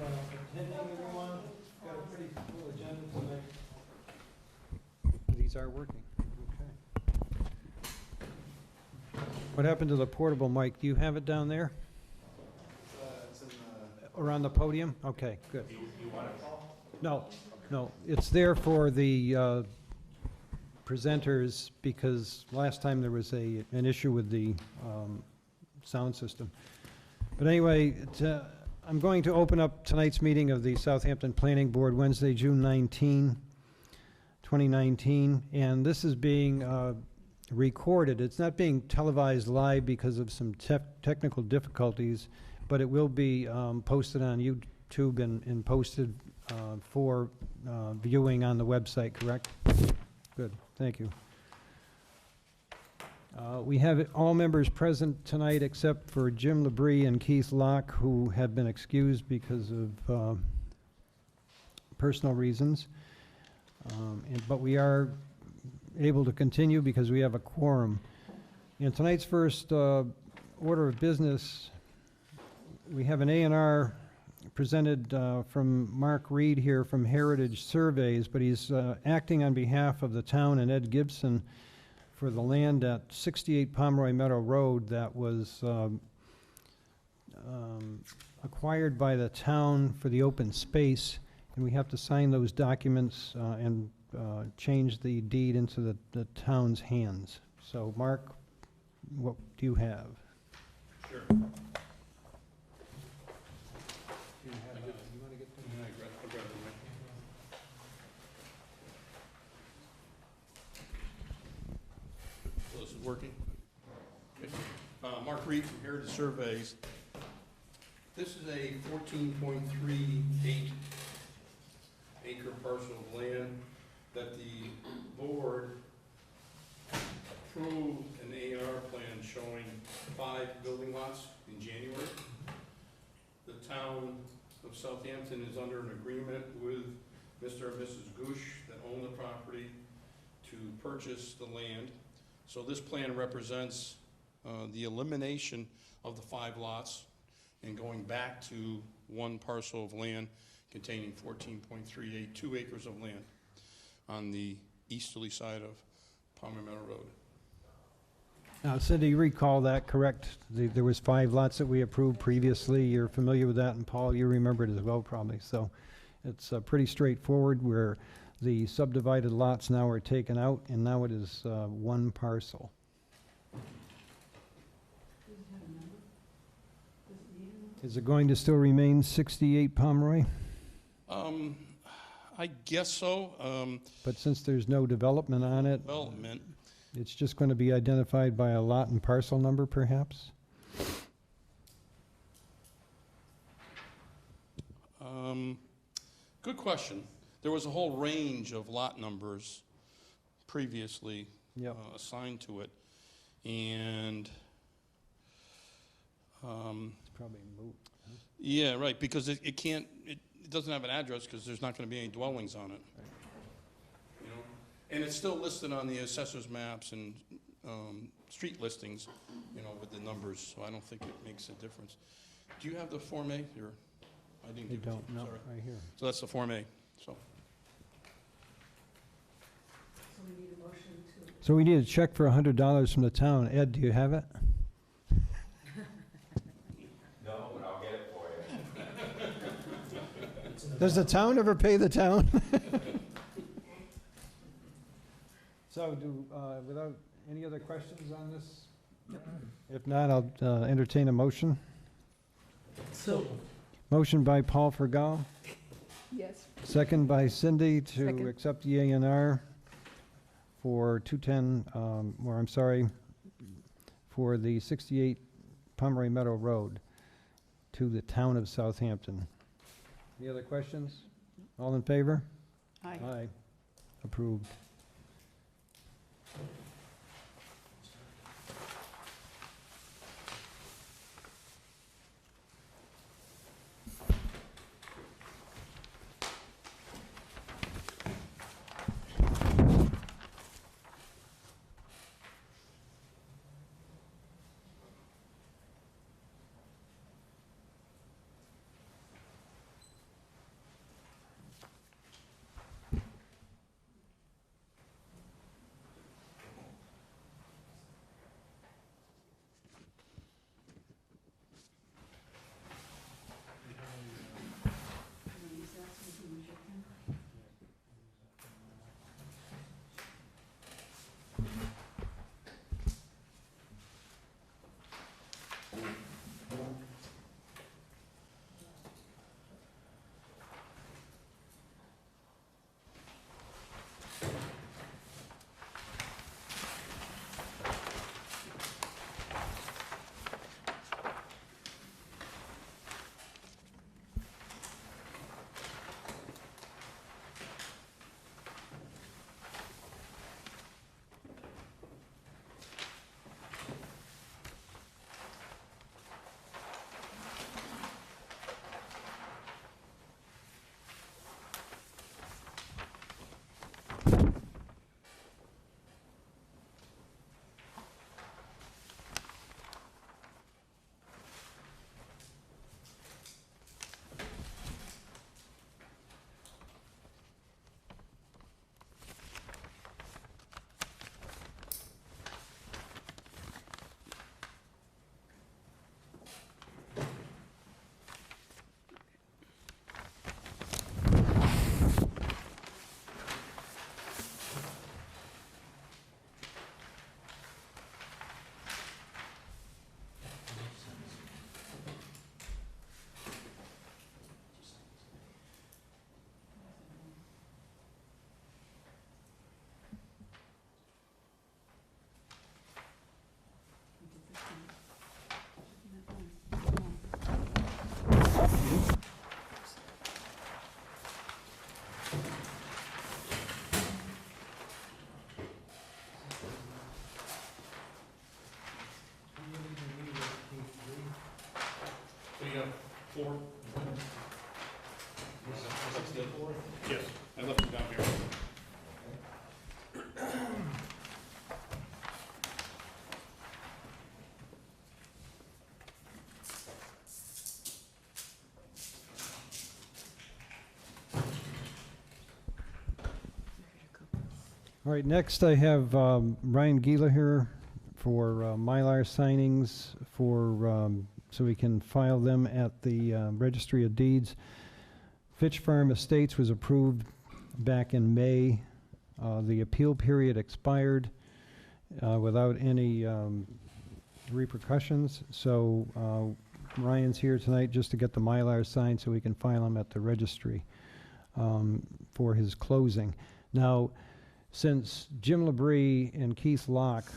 attending, everyone. Got a pretty full agenda tonight. These are working. Okay. What happened to the portable mic? Do you have it down there? It's in the... Or on the podium? Okay, good. You want it, Paul? No, no, it's there for the presenters because last time there was an issue with the sound system. But anyway, I'm going to open up tonight's meeting of the Southampton Planning Board, Wednesday, June 19, 2019, and this is being recorded. It's not being televised live because of some technical difficulties, but it will be posted on YouTube and posted for viewing on the website, correct? Good, thank you. We have all members present tonight except for Jim Labrie and Keith Locke, who have been excused because of personal reasons. But we are able to continue because we have a quorum. In tonight's first order of business, we have an A&R presented from Mark Reed here from Heritage Surveys, but he's acting on behalf of the town and Ed Gibson for the land at 68 Pomeroy Meadow Road that was acquired by the town for the open space, and we have to sign those documents and change the deed into the town's hands. So, Mark, what do you have? Sure. This is working. Okay. Mark Reed from Heritage Surveys. This is a 14.38 acre parcel of land that the board approved an A&R plan showing 5 building lots in January. The town of Southampton is under an agreement with Mr. and Mrs. Goosh that own the property to purchase the land. So this plan represents the elimination of the 5 lots and going back to one parcel of land containing 14.38, 2 acres of land on the easterly side of Palmer Meadow Road. Now, Cindy, you recall that, correct? There was 5 lots that we approved previously. You're familiar with that, and Paul, you remember it as well, probably. So it's pretty straightforward where the subdivided lots now are taken out, and now it is one parcel. Is it going to still remain 68 Pomeroy? I guess so. But since there's no development on it, it's just going to be identified by a lot and parcel number, perhaps? Good question. There was a whole range of lot numbers previously assigned to it, and it's probably moot. Huh? Yeah, right, because it can't. It doesn't have an address because there's not going to be any dwellings on it. Right. You know, and it's still listed on the assessor's maps and street listings, you know, with the numbers. So I don't think it makes a difference. Do you have the Form A? I didn't. You give don't. it to you. No, Sorry. right here. So that's the Form A. So we need a motion to... So we need a check for $100 from the town. Ed, do you have it? No, but I'll get it for you. Does the town ever pay the town? So without any other questions on this? If not, I'll entertain a motion. So, Motion by Paul Fergal, yes. second by Cindy to Second. accept the A&R for 210, for the 68 Pomeroy Meadow Road to the town of Southampton. Any other questions? All in favor? Aye. Aye. Approved. So you have 4? Yes, I left them down here. All right, next I have Ryan Gila here for Mylar signings for, so we can file them at the Registry of Deeds. Fitch Farm Estates was approved back in May. The appeal period expired without any repercussions. So Ryan's here tonight just to get the Mylar signed so we can file them at the registry for his closing. Now, since Jim Labrie and Keith Locke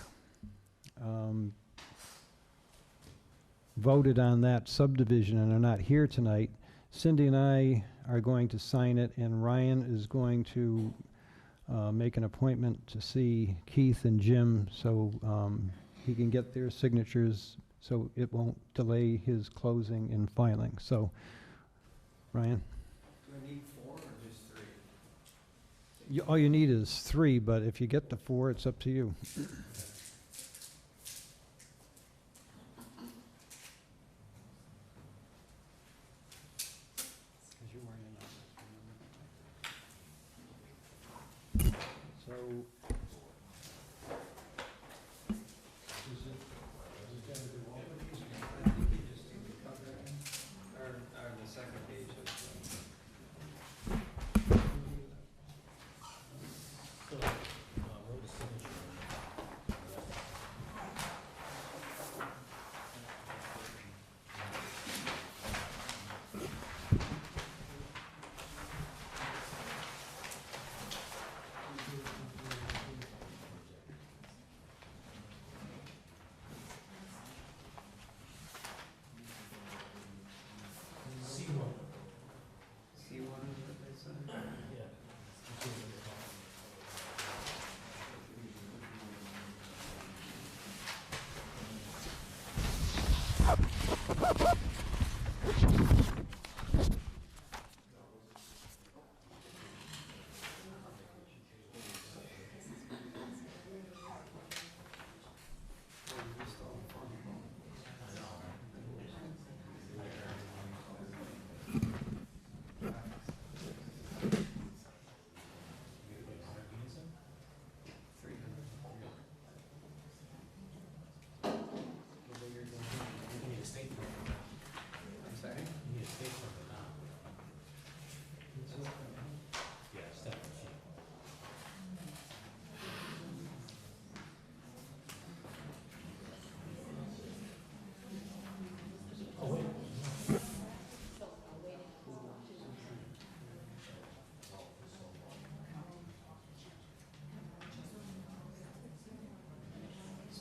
voted on that subdivision and are not here tonight, Cindy and I are going to sign it, and Ryan is going to make an appointment to see Keith and Jim so he can get their signatures so it won't delay his closing and filing. So, Ryan? Do I need 4 or just 3? All you need is 3, but if you get the 4, it's up to you. So, I think you just do the cover or the second page of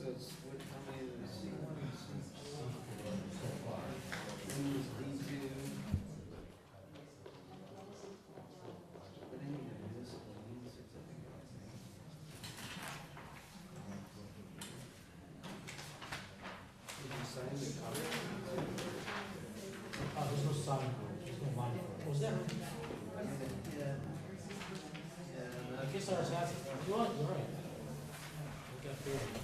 So it's, what, how many of those C1 and C2 so far? One was D2. But any of the municipal lien certificates. Did you sign the cover? Oh, there's no sign for it, there's no line for it. Was there? Yeah. Yeah, I guess I was asking, you're right. We got there.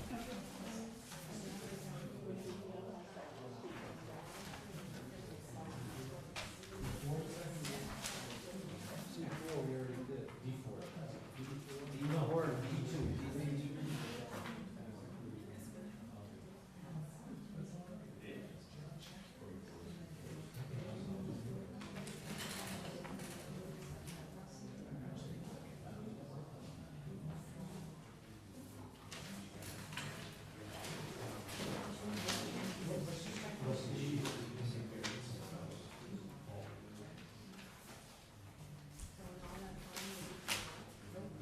C4 we already did. D4. D4 or D2? D2.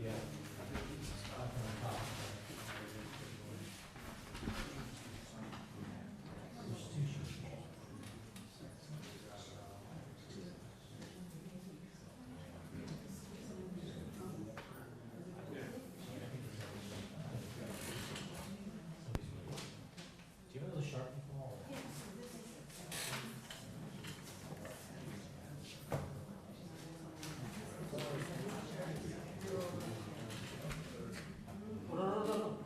Yeah. Up on the top. There's two sheets. Do you have another Sharpie for all? No.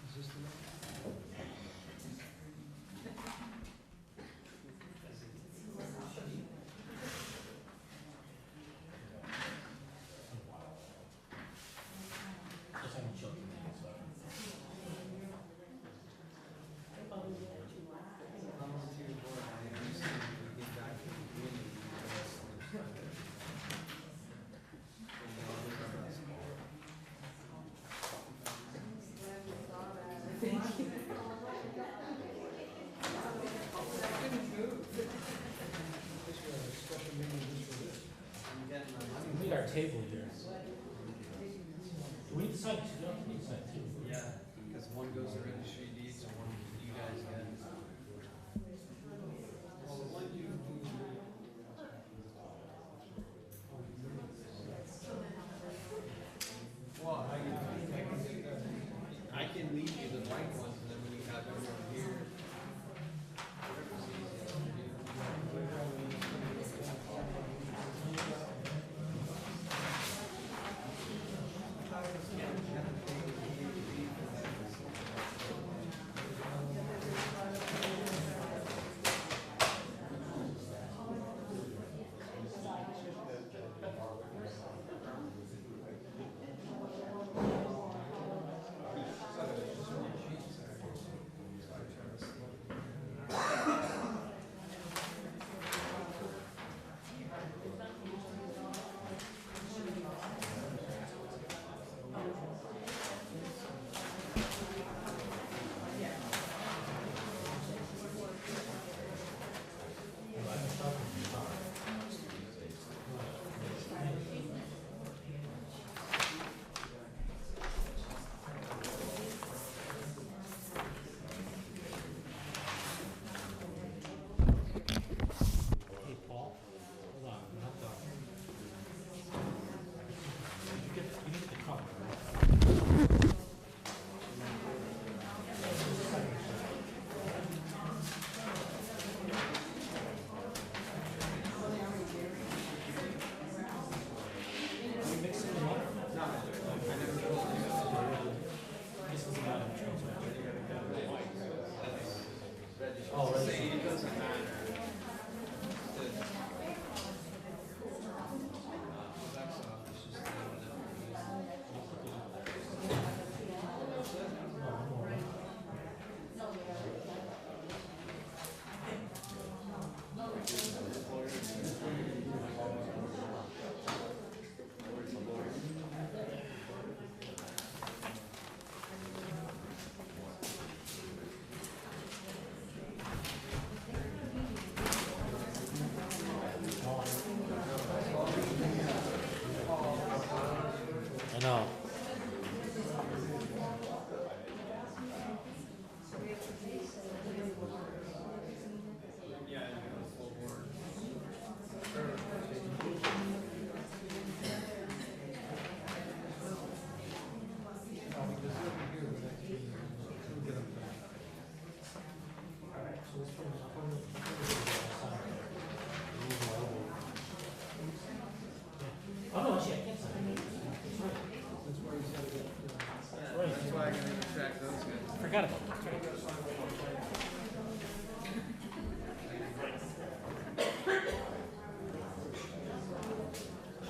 Is this the one? Just haven't checked it yet, so. Volunteer board, I understand we get back to the community. I'm getting my money. We need our table here. Do we need to sign two? No, we need to sign two. Yeah, because one goes to registry of deeds and one you guys get. Well, I can leave you the blank ones and then when you have everyone here. No. Oh, no, actually, I can't sign it. That's why he's gotta get, Right. that's why I gotta track those guys. Forgot about that.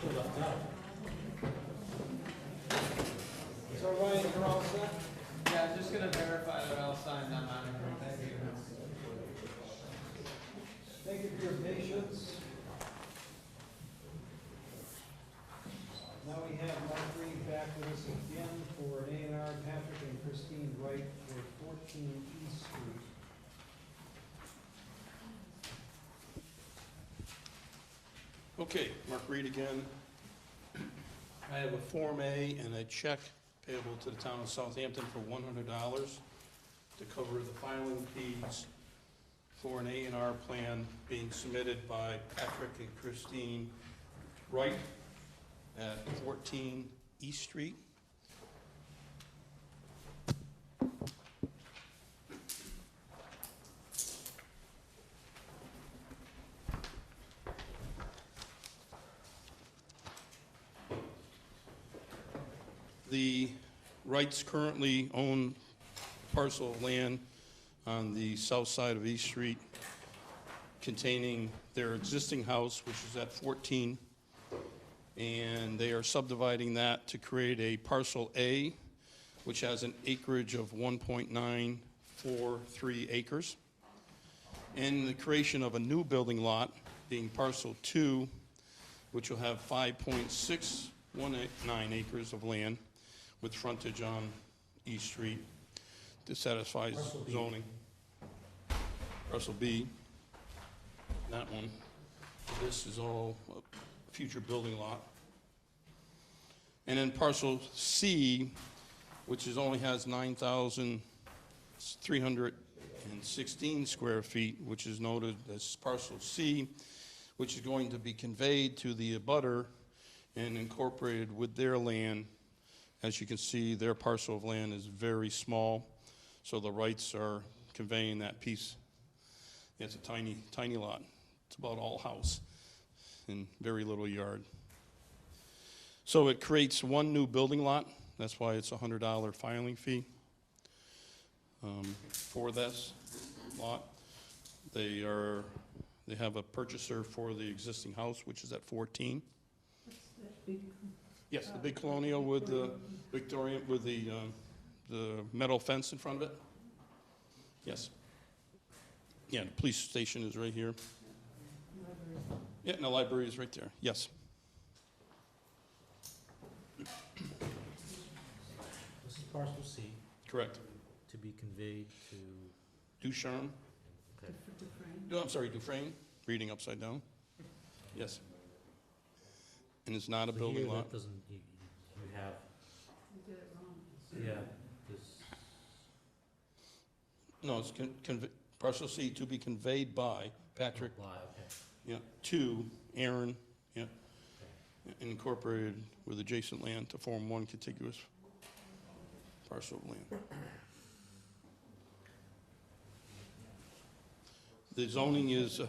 Should've left out. So Ryan, you're all set? Yeah, I'm just gonna verify that all signed on mine. Thank you. Thank you for your patience. Now we have Mark Reed back with us again for an A&R Patrick and Christine Wright for 14 East Street. Okay, Mark Reed again. I have a Form A and a check payable to the town of Southampton for $100 to cover the filing fees for an A&R plan being submitted by Patrick and Christine Wright at 14 East Street. The Wrights currently own parcel of land on the south side of East Street containing their existing house, which is at 14, and they are subdividing that to create a parcel A, which has an acreage of 1.943 acres, and the creation of a new building lot, being parcel 2, which will have 5.619 acres of land with frontage on East Street to satisfy Parcel B. zoning. Parcel B, that one. This is all a future building lot. And then parcel C, which only has 9,316 square feet, which is noted as parcel C, which is going to be conveyed to the abutter and incorporated with their land. As you can see, their parcel of land is very small, so the Wrights are conveying that piece. It's a tiny, tiny lot. It's about all house and very little yard. So it creates one new building lot. That's why it's a $100 filing fee for this lot. They have a purchaser for the existing house, which is at 14. Yes, the big colonial with the Victorian, with the metal fence in front of it. Yes. Yeah, the police station is right here. Yeah, and the library is right there. Yes. This is parcel C Correct. to be conveyed to, Ducharme. okay. No, I'm sorry, Dufresne. Reading upside down. Yes. And it's not a So building here lot. that doesn't, you have, You did it wrong. yeah, this, No, it's parcel C to be conveyed by Patrick, lie, okay. yeah, to Aaron, yeah, and incorporated with adjacent land to form one contiguous parcel of land. The zoning is,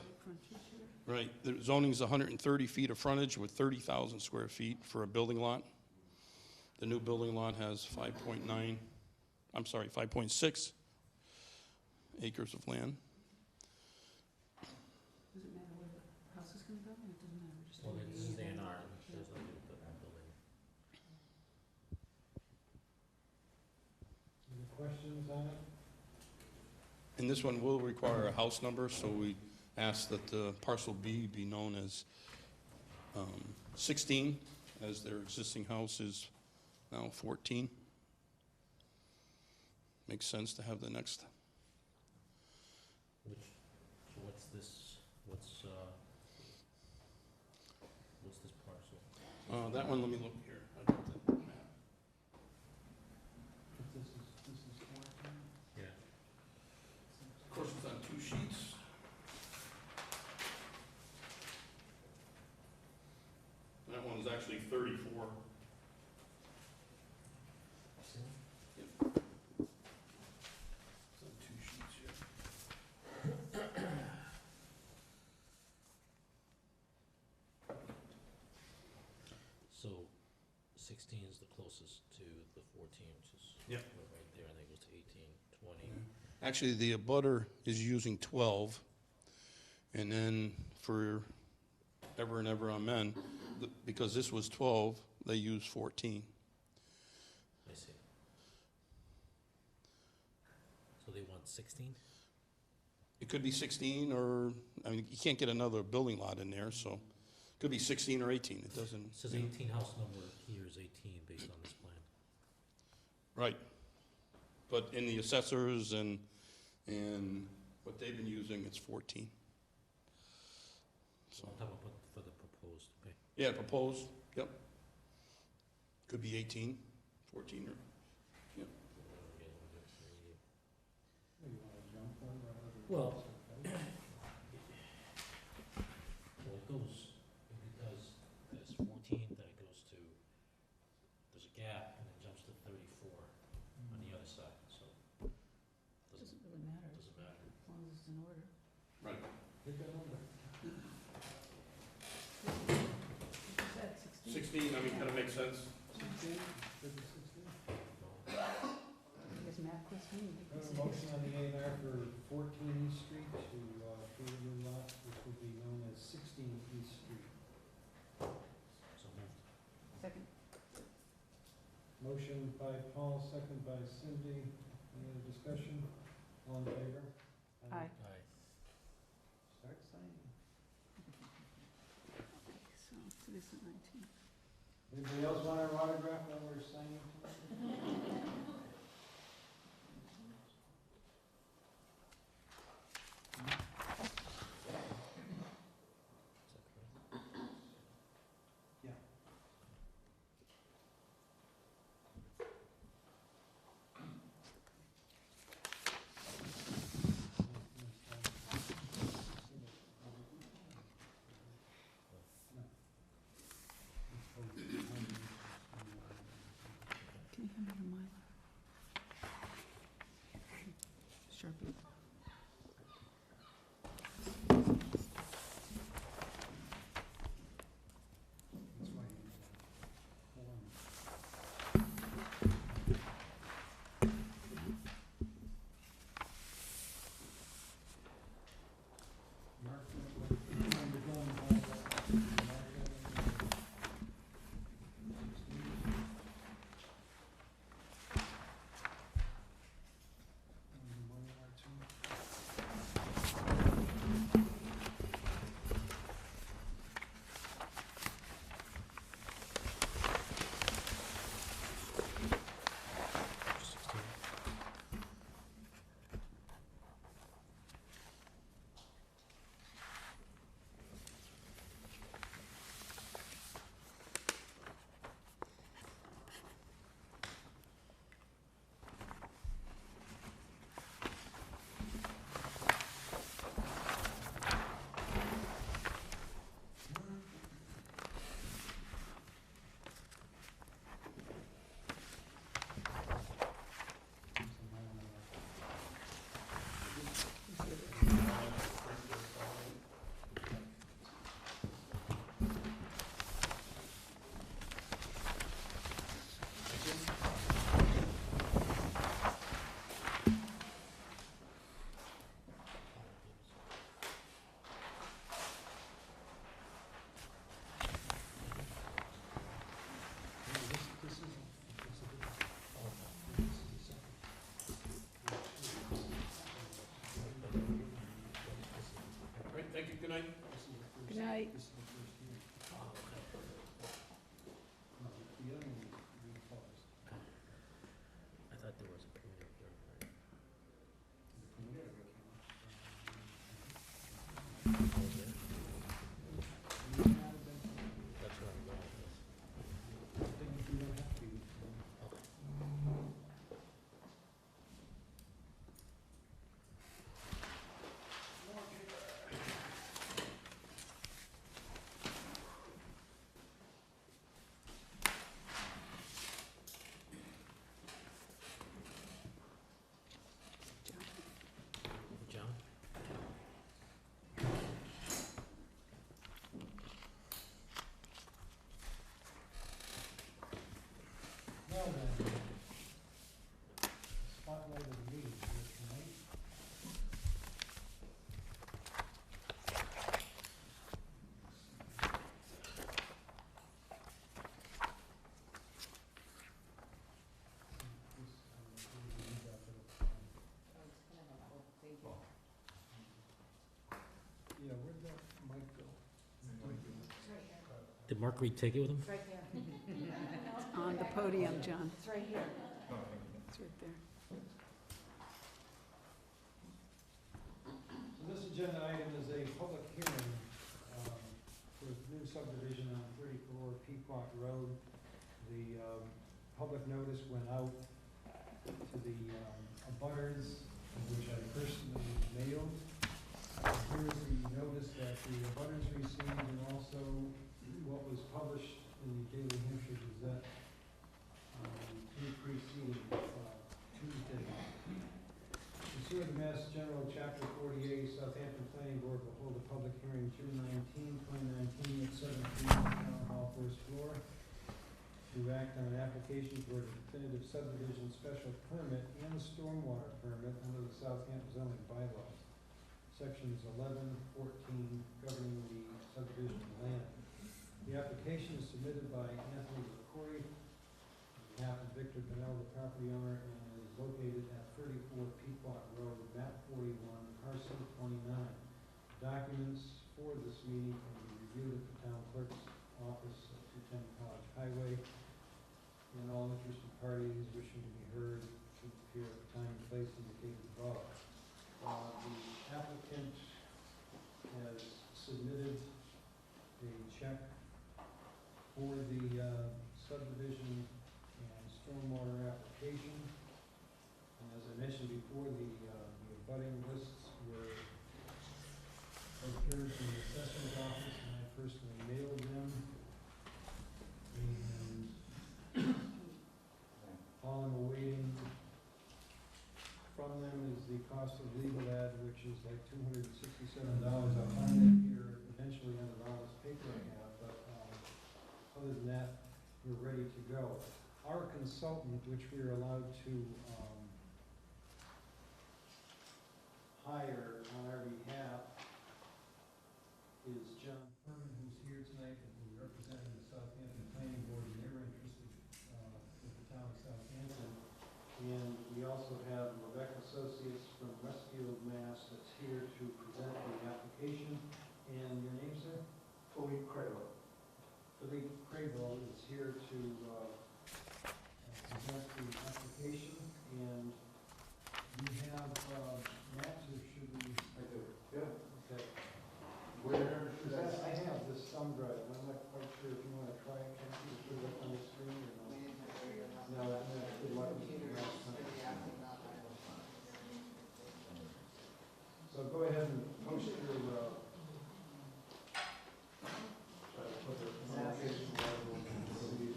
right, the zoning is 130 feet of frontage with 30,000 square feet for a building lot. The new building lot has 5.6 acres of land. Does it matter where the house is gonna go? It doesn't matter, just. Well, do this is the A&R, A&R. there's no building. Any questions on it? And this one will require a house number, so we ask that the parcel B be known as 16, as their existing house is now 14. Makes sense to have the next. Which, so what's this, what's this parcel? That one, let me look here. I got the map. 34. So 2 sheets here. So 16 is the closest to the 14, which is Yep. right there, and then it goes to 18, 20. Actually, the abutter is using 12, and then for ever and ever amen, because this was 12, they use 14. I see. So they want 16? It could be 16, or, I mean, you can't get another building lot in there, so it could be 16 or 18, it doesn't. It says 18, house number here is 18 based on this plan. Right. But in the assessors and what they've been using, it's 14. So So, I'm talking about for the proposed, okay? yeah, proposed, yep. Could be 18, 14, or, Well, well, it goes, if it does, there's 14, then it goes to, there's a gap, and it jumps to 34 on the other side, so. Doesn't really matter, Doesn't matter. as long as it's in order. right. You said 16. 16, I mean, kind of makes sense. I guess math quiz me. I have a motion on the A and R for 14 East Street to create a new lot, which will be known as 16 East Street. So moved. Second. Motion by Paul, second by Cindy. Any other discussion? All in favor? Aye. Aye. Start signing. Okay, so today's the 19th. Anybody else want our autograph while we're signing tonight? Is that correct? Yeah. Can you hand me your Mylar? Sharpie. That's why you hold on. Mark, when you're done, mark it. One more, two. spotlight of the meeting here tonight. Yeah, where'd that mic go? Did Mark Reed take it with him? It's on the podium, John. It's right here. It's right there. So this agenda item is a public hearing for a new subdivision on 34 Pequot Road. The public notice went out to the abutters, which I personally mailed. Here's the notice that the abutters received and also what was published in the Daily Hampshire Gazette the preceding Tuesday. Pursuant to Mass General Chapter 48, Southampton Planning Board will hold a public hearing June 19, 2019 at 7 p.m. Town Hall first floor to act on an application for a definitive subdivision special permit and a stormwater permit under the Southampton zoning bylaws. Sections 11, 14 governing the subdivision of land. The application is submitted by Anthony LaCory on behalf of Victor Bennell, the property owner, and is located at 34 Pequot Road, map 41, parcel 29. Documents for this meeting can be reviewed at the town clerk's office at 210 College Highway, and all interested parties wishing to be heard should appear at the time and place indicated above. The applicant has submitted a check for the subdivision and stormwater application. And as I mentioned before, the abutting lists were procured from the assessor's office, and I personally mailed them. And all I'm awaiting from them is the cost of legal ad, which is like $267. I'll find it here eventually under all this paper I have, but other than that, we're ready to go. Our consultant, which we are allowed to hire on our behalf, is John Furman, who's here tonight, and who's representing the Southampton Planning Board, and they were interested with the town of Southampton. And we also have Rebecca Associates from Westfield, Mass. That's here to present the application. And your name, sir? Philippe Crable. Philippe Crable is here to present the application. And you have maps, or should we? I do. Yeah. Okay. Where should I have this thumb drive, and I'm not quite sure if you want to try it. Can you put it up on the screen or no? No, good luck with the last time. So go ahead and post your, try to put the application level in the city.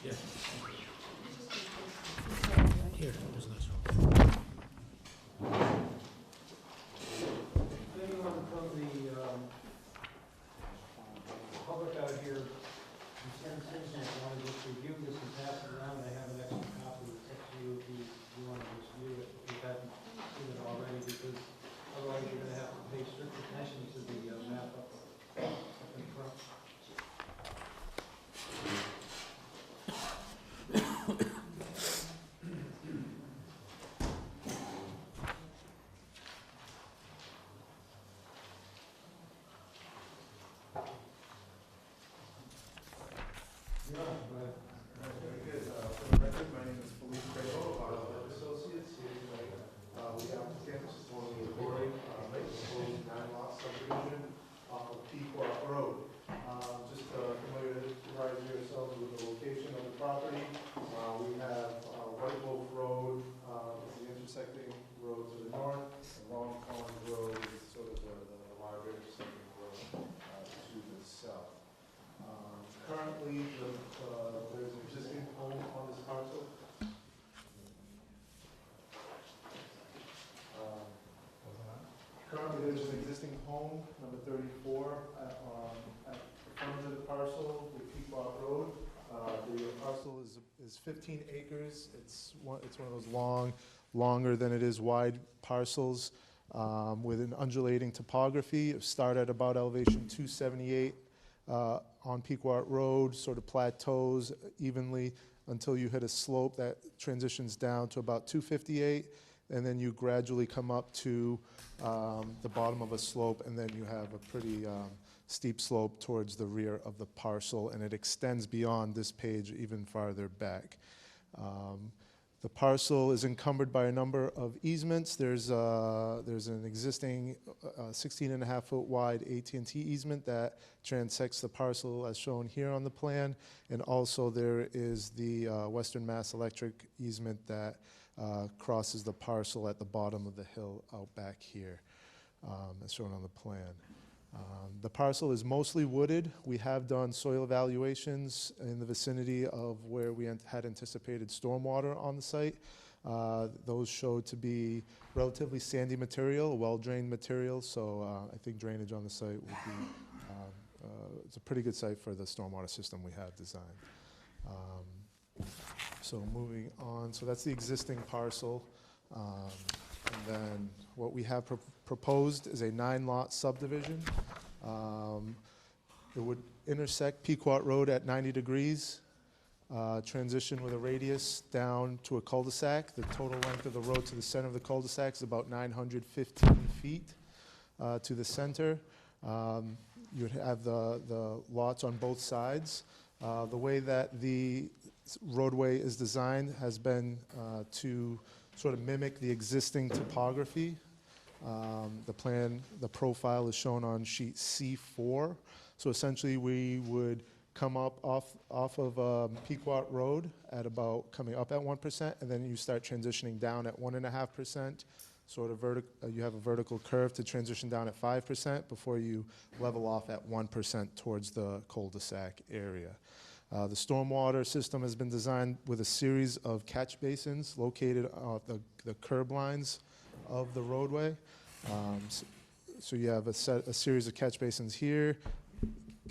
Yeah. Here, there's this one. Anyone from the public out here, concerned citizens, want to just review this and pass it around? I have an extra copy that's up to you if you want to just view it, if you haven't seen it already, because otherwise you're going to have to pay strict attention to the map up in front. Yeah, go ahead. Very good. For the record, my name is Philippe Crable, Associates. We have the campus is on the authority, proposed 9-lot subdivision off of Pequot Road. Just familiarize yourselves with the location of the property. We have White Wolf Road, is the intersecting road to the north, and Long Pond Road is sort of the larger intersecting road to the south. Currently, there's an existing home on this parcel. Currently, there's an existing existing home, number 34, at the front of the parcel, the Pequot Road. The parcel is 15 acres. It's one of those longer than it is wide parcels with an undulating topography. It started at about elevation 278 on Pequot Road, sort of plateaus evenly until you hit a slope that transitions down to about 258, and then you gradually come up to the bottom of a slope, and then you have a pretty steep slope towards the rear of the parcel, and it extends beyond this page even farther back. The parcel is encumbered by a number of easements. There's an existing 16.5-foot wide AT&T easement that transects the parcel as shown here on the plan, and also there is the Western Mass Electric easement that crosses the parcel at the bottom of the hill out back here, as shown on the plan. The parcel is mostly wooded. We have done soil evaluations in the vicinity of where we had anticipated stormwater on the site. Those showed to be relatively sandy material, a well-drained material, so I think drainage on the site would be, it's a pretty good site for the stormwater system we have designed. So moving on, so that's the existing parcel. And then what we have proposed is a 9-lot subdivision. It would intersect Pequot Road at 90 degrees, transition with a radius down to a cul-de-sac. The total length of the road to the center of the cul-de-sac is about 915 feet to the center. You would have the lots on both sides. The way that the roadway is designed has been to sort of mimic the existing topography. The profile is shown on sheet C4. So essentially we would come up off of Pequot Road at about coming up at 1%, and then you start transitioning down at 1.5%. Sort of you have a vertical curve to transition down at 5% before you level off at 1% towards the cul-de-sac area. The stormwater system has been designed with a series of catch basins located off the curb lines of the roadway. So you have a series of catch basins here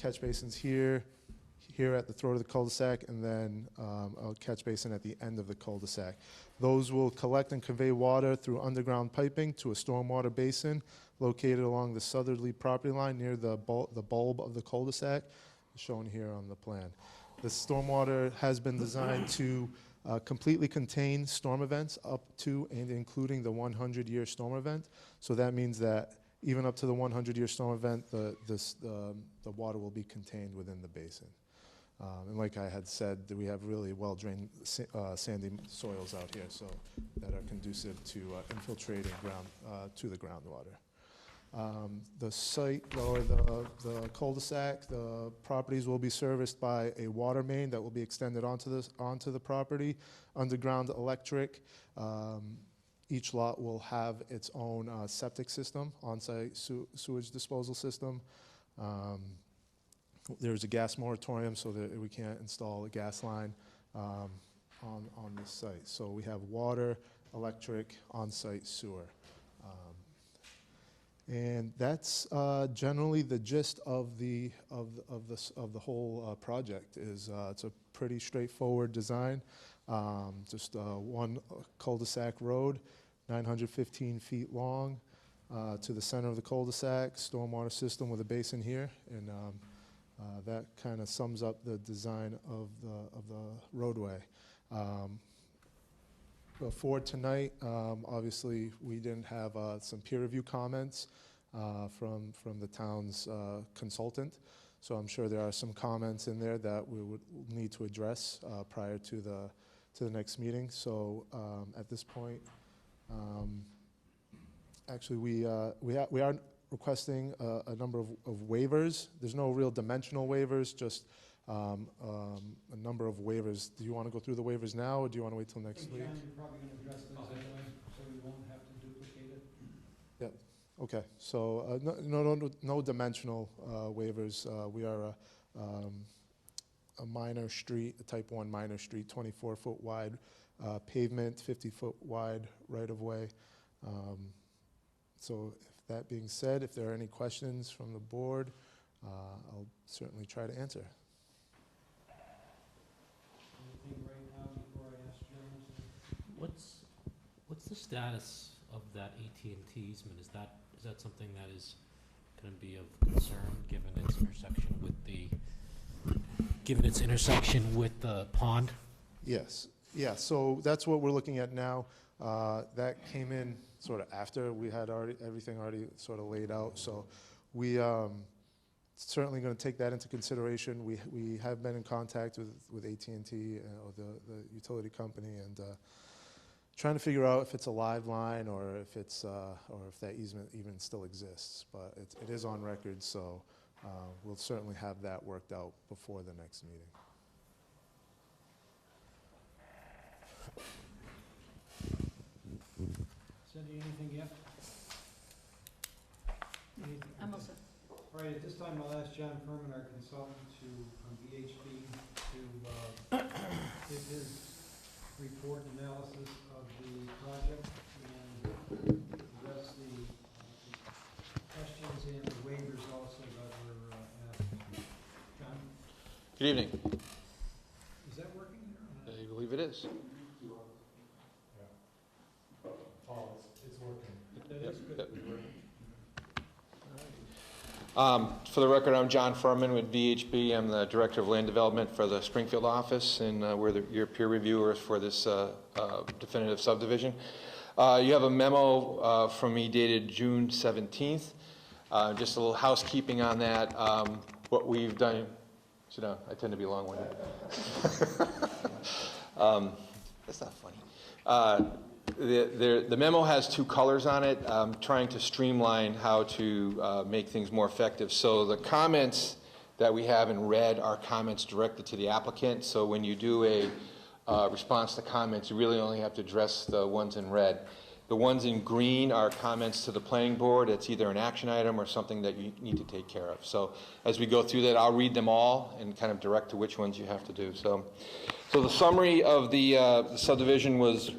at the throat of the cul-de-sac, and then a catch basin at the end of the cul-de-sac. Those will collect and convey water through underground piping to a stormwater basin located along the southerly property line near the bulb of the cul-de-sac, shown here on the plan. The stormwater has been designed to completely contain storm events up to and including the 100-year storm event. So that means that even up to the 100-year storm event, the water will be contained within the basin. And like I had said, we have really well-drained sandy soils out here, so that are conducive to infiltrating to the groundwater. The site, or the cul-de-sac, the properties will be serviced by a water main that will be extended onto the property, underground electric. Each lot will have its own septic system, on-site sewage disposal system. There's a gas moratorium, so that we can't install a gas line on this site. So we have water, electric, on-site sewer. And that's generally the gist of the whole project. It's a pretty straightforward design. Just one cul-de-sac road, 915 feet long, to the center of the cul-de-sac, stormwater system with a basin here, and that kind of sums up the design of the roadway. For tonight, obviously, we didn't have some peer review comments from the town's consultant, so I'm sure there are some comments in there that we would need to address prior to the next meeting. So at this point, actually, we are requesting a number of waivers. There's no real dimensional waivers, just a number of waivers. Do you want to go through the waivers now, or do you want to wait till next week? You're probably going to address those anyway, so we won't have to duplicate it. Yep. Okay. So no dimensional waivers. We are a minor street, a type 1 minor street, 24-foot wide pavement, 50-foot wide right-of-way. So if That being said, if there are any questions from the board, I'll certainly try to answer. Anything right now before I ask Jim? What's the status of that AT&T easement? Is that something that is going to be of concern given its intersection with the pond? Yes, yeah, so that's what we're looking at now. That came in sort of after we had everything already sort of laid out, so we certainly going to take that into consideration. We have been in contact with AT&T, or the utility company, and trying to figure out if it's a live line or if it's or if that easement even still exists. But it is on record, so we'll certainly have that worked out before the next meeting. Cindy, anything yet? Anything? I'm also, All right, at this time, I'll ask John Furman, our consultant from VHB, to give his report and analysis of the project and address the questions and the waivers also that were asked. John, Good evening. is that working there? I believe it is. Paul, it's working. That is good. For the record, I'm John Furman with VHB. I'm the Director of Land Development for the Springfield office, and we're your peer reviewers for this definitive subdivision. You have a memo from me dated June 17th. Just a little housekeeping on that. What we've done, sit down, I tend to be long-winded. That's not funny. The memo has two colors on it, trying to streamline how to make things more effective. So the comments that we have in red are comments directed to the applicant. So when you do a response to comments, you really only have to address the ones in red. The ones in green are comments to the planning board. It's either an action item or something that you need to take care of. So as we go through that, I'll read them all and kind of direct to which ones you have to do. So the summary of the subdivision was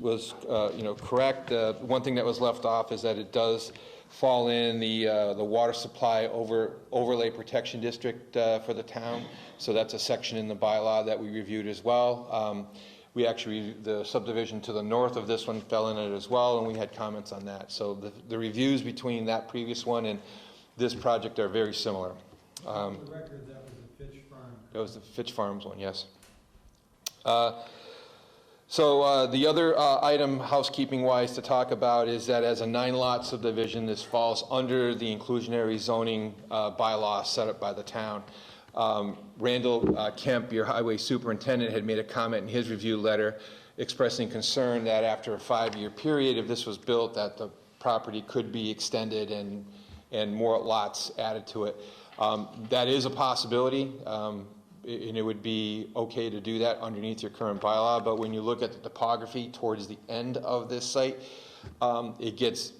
correct. One thing that was left off is that it does fall in the water supply overlay protection district for the town. So that's a section in the bylaw that we reviewed as well. The subdivision to the north of this one fell in it as well, and we had comments on that. So the reviews between that previous one and this project are very similar. For the record, that was the Fitch Farm. That was the Fitch Farms one, yes. The other item, housekeeping-wise, to talk about is that as a 9-lot subdivision, this falls under the inclusionary zoning bylaw set up by the town. Randall Kemp, your highway superintendent, had made a comment in his review letter expressing concern that after a 5-year period, if this was built, that the property could be extended and more lots added to it. That is a possibility. And it would be okay to do that underneath your current bylaw, but when you look at the topography towards the end of this site, it gets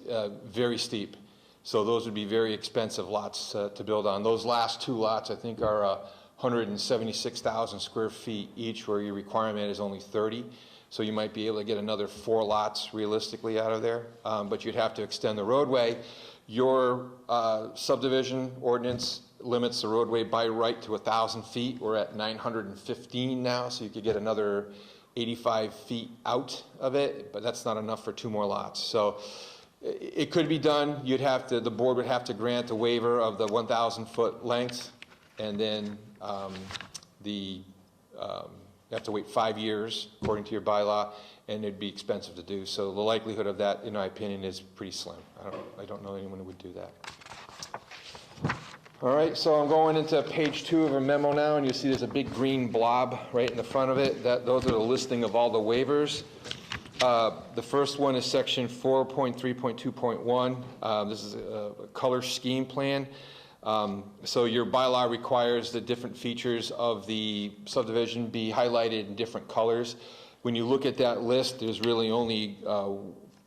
very steep. So those would be very expensive lots to build on. Those last 2 lots, I think, are 176,000 square feet each, where your requirement is only 30. So you might be able to get another 4 lots realistically out of there, but you'd have to extend the roadway. Your subdivision ordinance limits the roadway by right to 1,000 feet. We're at 915 now, so you could get another 85 feet out of it, but that's not enough for 2 more lots. So it could be done. The board would have to grant a waiver of the 1,000 foot length, and then you have to wait 5 years according to your bylaw, and it'd be expensive to do. So the likelihood of that, in my opinion, is pretty slim. I don't know anyone who would do that. All right, so I'm going into page 2 of a memo now, and you see there's a big green blob right in the front of it. Those are the listing of all the waivers. The first one is section 4.3.2.1. This is a color scheme plan. So your bylaw requires the different features of the subdivision be highlighted in different colors. When you look at that list, there's really only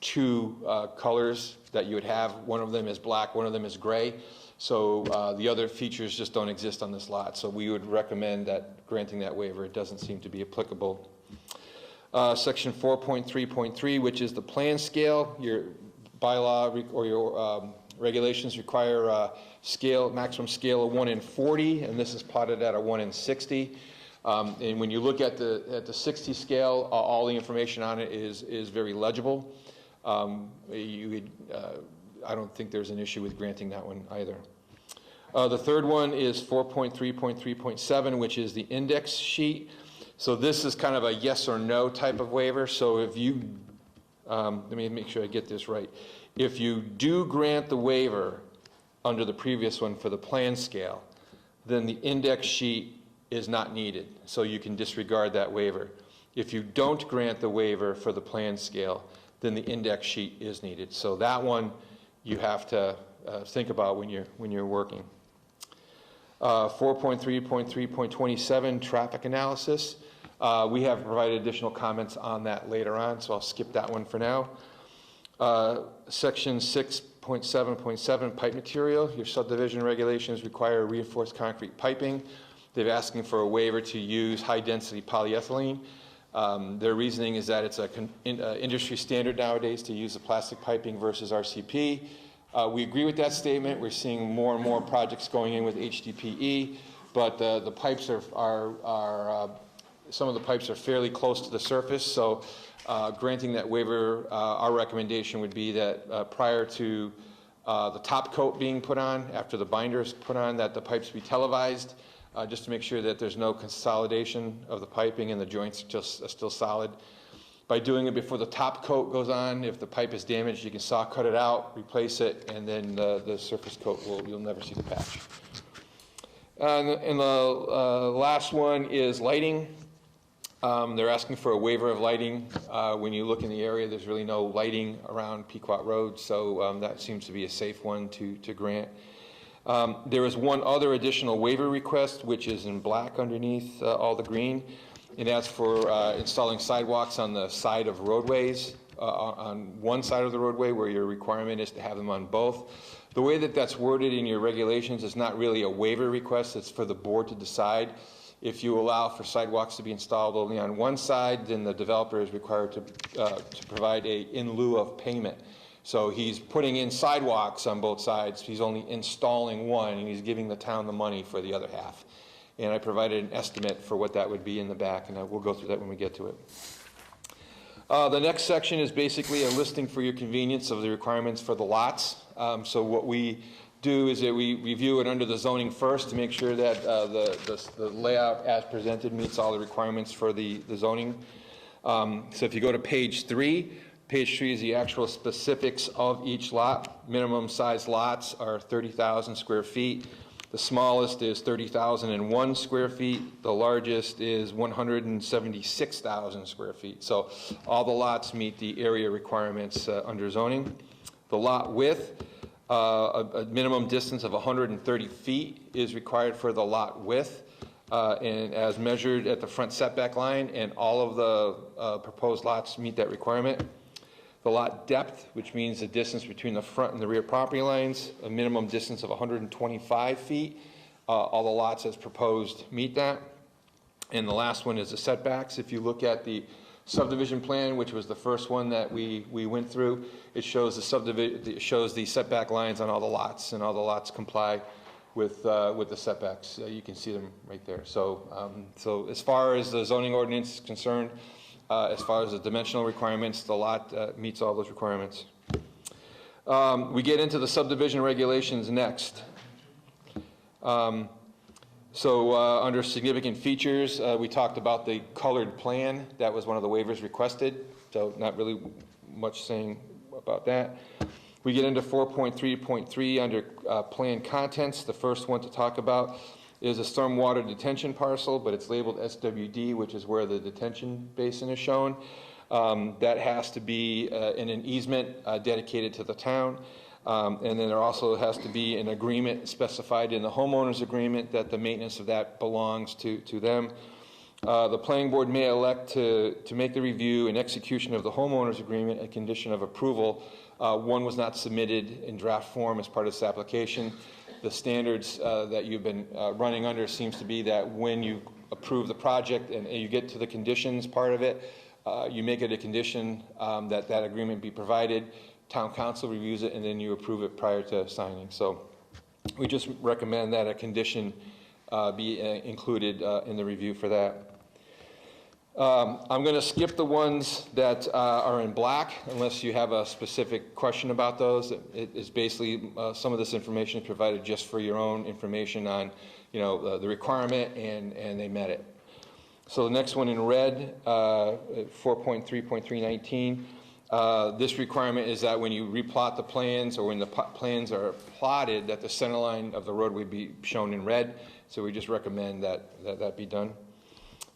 2 colors that you would have. One of them is black, one of them is gray. So the other features just don't exist on this lot. So we would recommend that granting that waiver. It doesn't seem to be applicable. Section 4.3.3, which is the plan scale. Your bylaw or your regulations require a maximum scale of 1 in 40, and this is plotted at a 1 in 60. And when you look at the 60 scale, all the information on it is very legible. I don't think there's an issue with granting that one either. The third one is 4.3.3.7, which is the index sheet. So this is kind of a yes or no type of waiver. So if you, let me make sure I get this right. If you do grant the waiver under the previous one for the plan scale, then the index sheet is not needed. So you can disregard that waiver. If you don't grant the waiver for the plan scale, then the index sheet is needed. So that one you have to think about when you're working. 4.3.3.27 traffic analysis. We have provided additional comments on that later on, so I'll skip that one for now. Section 6.7.7 pipe material. Your subdivision regulations require reinforced concrete piping. They're asking for a waiver to use high-density polyethylene. Their reasoning is that it's an industry standard nowadays to use the plastic piping versus RCP. We agree with that statement. We're seeing more and more projects going in with HDPE, but the pipes are some of the pipes are fairly close to the surface, so granting that waiver, our recommendation would be that prior to the top coat being put on, after the binder is put on, that the pipes be televised, just to make sure that there's no consolidation of the piping and the joints are still solid. By doing it before the top coat goes on, if the pipe is damaged, you can saw cut it out, replace it, and then the surface coat, you'll never see the patch. And the last one is lighting. They're asking for a waiver of lighting. When you look in the area, there's really no lighting around Pequot Road, so that seems to be a safe one to grant. There is one other additional waiver request, which is in black underneath all the green. It asks for installing sidewalks on the side of roadways, on one side of the roadway, where your requirement is to have them on both. The way that that's worded in your regulations is not really a waiver request. It's for the board to decide. If you allow for sidewalks to be installed only on one side, then the developer is required to provide a in lieu of payment. So he's putting in sidewalks on both sides. He's only installing one, and he's giving the town the money for the other half. And I provided an estimate for what that would be in the back, and we'll go through that when we get to it. The next section is basically a listing for your convenience of the requirements for the lots. So what we do is that we review it under the zoning first to make sure that the layout as presented meets all the requirements for the zoning. So if you go to page 3 is the actual specifics of each lot. Minimum size lots are 30,000 square feet. The smallest is 30,001 square feet. The largest is 176,000 square feet. So all the lots meet the area requirements under zoning. The lot width, a minimum distance of 130 feet is required for the lot width, and as measured at the front setback line, and all of the proposed lots meet that requirement. The lot depth, which means the distance between the front and the rear property lines, a minimum distance of 125 feet. All the lots as proposed meet that. And the last one is the setbacks. If you look at the subdivision plan, which was the first one that we went through, it shows the setback lines on all the lots, and all the lots comply with the setbacks. You can see them right there. So, so as far as the zoning ordinance is concerned, as far as the dimensional requirements, the lot meets all those requirements. We get into the subdivision regulations next. Under significant features, we talked about the colored plan. That was one of the waivers requested, so not really much saying about that. We get into 4.3.3 under plan contents. The first one to talk about is a stormwater detention parcel, but it's labeled SWD, which is where the detention basin is shown. That has to be in an easement dedicated to the town. And then there also has to be an agreement specified in the homeowner's agreement that the maintenance of that belongs to them. The planning board may elect to make the review and execution of the homeowner's agreement a condition of approval. One was not submitted in draft form as part of this application. The standards that you've been running under seems to be that when you approve the project and you get to the conditions part of it, you make it a condition that that agreement be provided. town council reviews it, and then you approve it prior to signing. So we just recommend that a condition be included in the review for that. I'm going to skip the ones that are in black unless you have a specific question about those. It is basically some of this information is provided just for your own information on, the requirement, and they met it. So the next one in red, 4.3.319, this requirement is that when you replot the plans or when the plans are plotted, that the center line of the roadway be shown in red. So we just recommend that be done.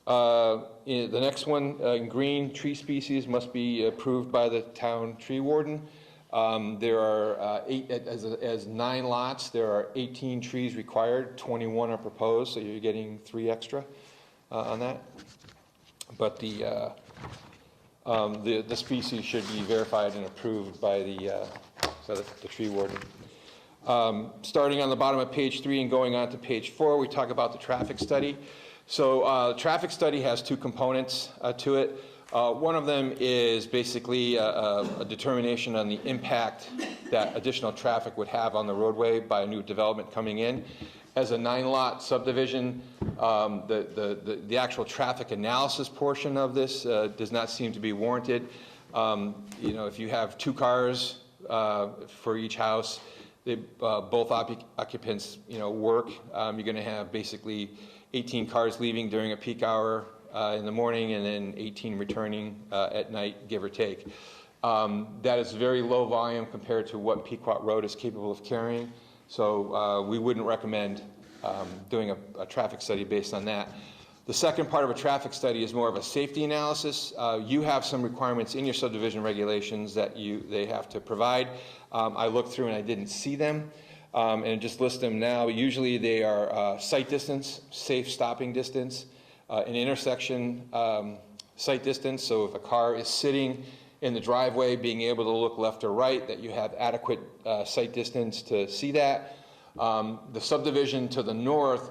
The next one, in green, tree species must be approved by the town tree warden. There are 9 lots, there are 18 trees required, 21 are proposed, so you're getting 3 extra on that. But the species should be verified and approved by the tree warden. Starting on the bottom of page 3 and going on to page 4, we talk about the traffic study. So the traffic study has 2 components to it. One of them is basically a determination on the impact that additional traffic would have on the roadway by a new development coming in. As a 9-lot subdivision, the actual traffic analysis portion of this does not seem to be warranted. If you have 2 cars for each house, both occupants, work. You're going to have basically 18 cars leaving during a peak hour in the morning, and then 18 returning at night, give or take. That is very low volume compared to what Pequot Road is capable of carrying. So we wouldn't recommend doing a traffic study based on that. The second part of a traffic study is more of a safety analysis. You have some requirements in your subdivision regulations that they have to provide. I looked through and I didn't see them, and just list them now. Usually they are sight distance, safe stopping distance, an intersection sight distance. So if a car is sitting in the driveway, being able to look left or right, that you have adequate sight distance to see that. The subdivision to the north,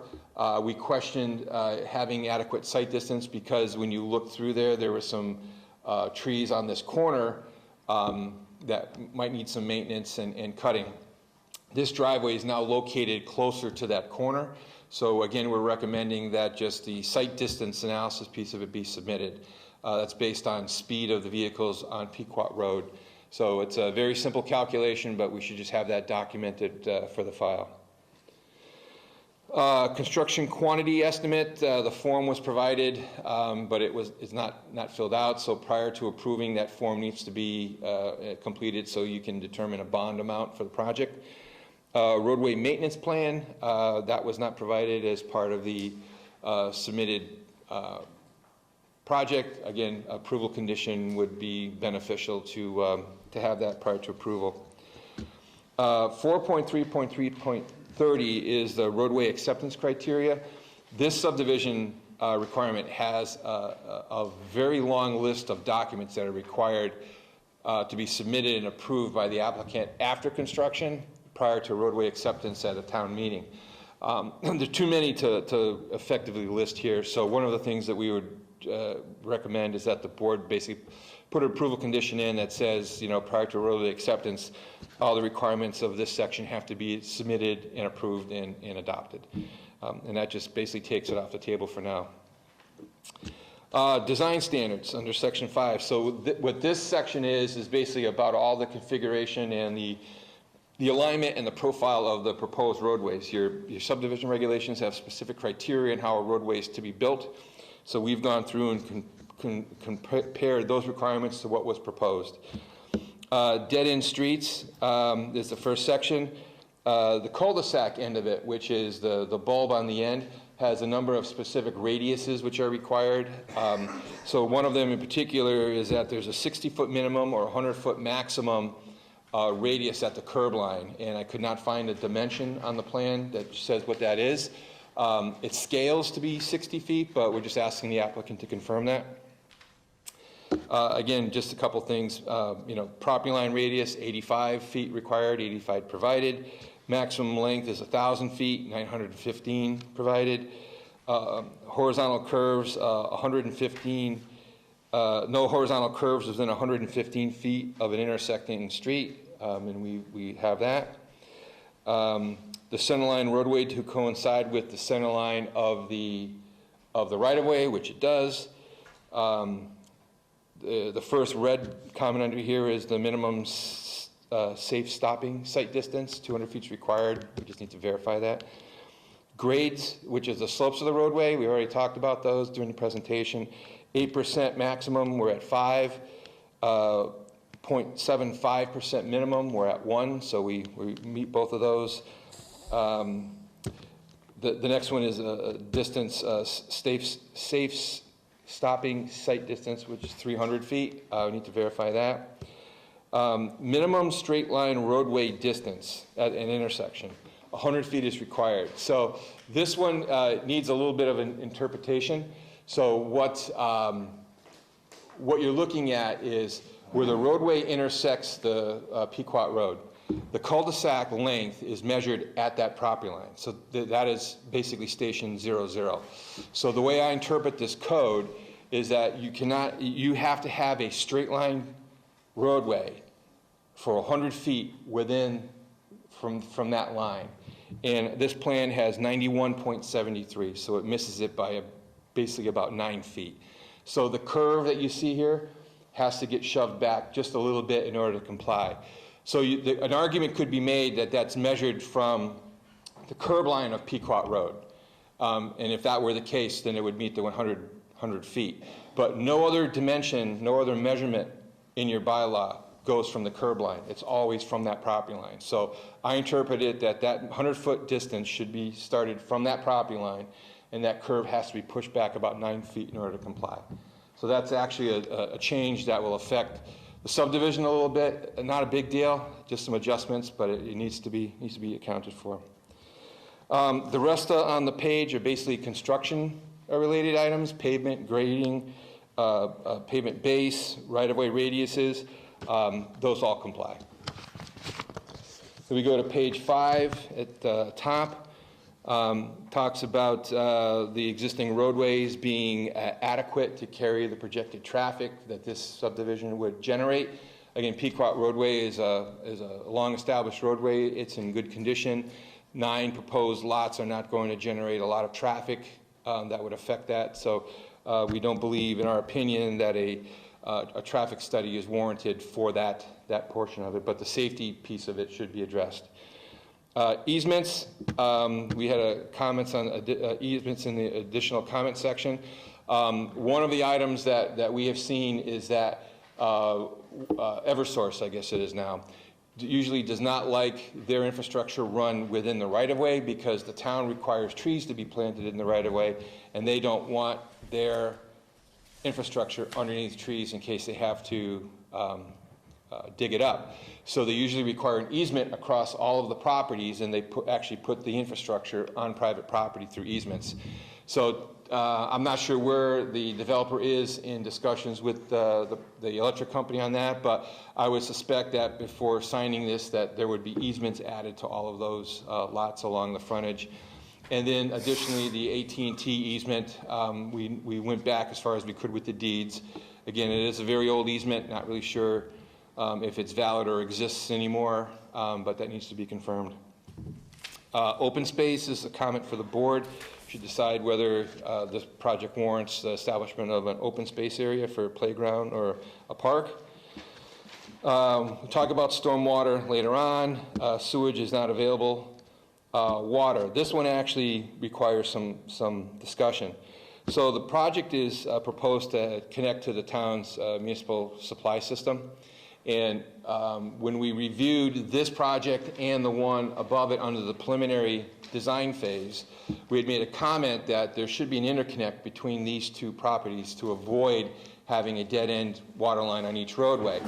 we questioned having adequate sight distance because when you look through there were some trees on this corner that might need some maintenance and cutting. This driveway is now located closer to that corner. So again, we're recommending that just the sight distance analysis piece of it be submitted. That's based on speed of the vehicles on Pequot Road. So it's a very simple calculation, but we should just have that documented for the file. Construction quantity estimate, the form was provided, but it's not filled out. So prior to approving, that form needs to be completed so you can determine a bond amount for the project. Roadway maintenance plan, that was not provided as part of the submitted project. Again, approval condition would be beneficial to have that prior to approval. 4.3.3.30 is the roadway acceptance criteria. This subdivision requirement has a very long list of documents that are required to be submitted and approved by the applicant after construction, prior to roadway acceptance at a town meeting. There's too many to effectively list here, so one of the things that we would recommend is that the board basically put an approval condition in that says, prior to roadway acceptance, all the requirements of this section have to be submitted and approved and adopted. And that just basically takes it off the table for now. Design standards under section 5. So what this section is basically about all the configuration and the alignment and the profile of the proposed roadways. Your subdivision regulations have specific criteria on how a roadway is to be built. So we've gone through and compared those requirements to what was proposed. Dead-end streets is the first section. The cul-de-sac end of it, which is the bulb on the end, has a number of specific radiuses which are required. So one of them in particular is that there's a 60-foot minimum or 100-foot maximum radius at the curb line, and I could not find a dimension on the plan that says what that is. It scales to be 60 feet, but we're just asking the applicant to confirm that. Again, just a couple things. Property line radius, 85 feet required, 85 provided. Maximum length is 1,000 feet, 915 provided. Horizontal curves, 115 No horizontal curves within 115 feet of an intersecting street, and we have that. The centerline roadway to coincide with the center line of the right-of-way, which it does. The first red comment under here is the minimum safe stopping site distance, 200 feet is required. We just need to verify that. Grades, which is the slopes of the roadway, we already talked about those during the presentation. 8% maximum, we're at 5. 0.75% minimum, we're at 1, so we meet both of those. The next one is a distance, safe stopping site distance, which is 300 feet. We need to verify that. Minimum straight line roadway distance at an intersection. 100 feet is required. So this one needs a little bit of an interpretation. So what you're looking at is where the roadway intersects the Pequot Road. The cul-de-sac length is measured at that property line. So that is basically station 00. So the way I interpret this code is that you have to have a straight line roadway for 100 feet from that line. And this plan has 91.73, so it misses it by basically about 9 feet. So the curve that you see here has to get shoved back just a little bit in order to comply. So an argument could be made that that's measured from the curb line of Pequot Road. And if that were the case, then it would meet the 100 feet. But no other dimension, no other measurement in your bylaw goes from the curb line. It's always from that property line. So I interpret it that 100-foot distance should be started from that property line, and that curve has to be pushed back about 9 feet in order to comply. So that's actually a change that will affect the subdivision a little bit. Not a big deal, just some adjustments, but it needs to be accounted for. The rest on the page are basically construction-related items: pavement, grading, pavement base, right-of-way radiuses. Those all comply. So we go to page 5 at the top. Talks about the existing roadways being adequate to carry the projected traffic that this subdivision would generate. Again, Pequot Roadway is a long-established roadway. It's in good condition. 9 proposed lots are not going to generate a lot of traffic that would affect that. So we don't believe, in our opinion, that a traffic study is warranted for that portion of it, but the safety piece of it should be addressed. Easements, we had comments on easements in the additional comment section. One of the items that we have seen is that Eversource, I guess it is now, usually does not like their infrastructure run within the right-of-way because the town requires trees to be planted in the right-of-way, and they don't want their infrastructure underneath trees in case they have to dig it up. So they usually require an easement across all of the properties, and they actually put the infrastructure on private property through easements. So I'm not sure where the developer is in discussions with the electric company on that, but I would suspect that before signing this that there would be easements added to all of those lots along the frontage. And then additionally, the AT&T easement, we went back as far as we could with the deeds. Again, it is a very old easement, not really sure if it's valid or exists anymore, but that needs to be confirmed. Open space is a comment for the board. Should decide whether this project warrants the establishment of an open space area for a playground or a park. We'll talk about stormwater later on. Sewage is not available. Water. This one actually requires some discussion. So the project is proposed to connect to the town's municipal supply system. And when we reviewed this project and the one above it under the preliminary design phase, we had made a comment that there should be an interconnect between these two properties to avoid having a dead-end water line on each roadway.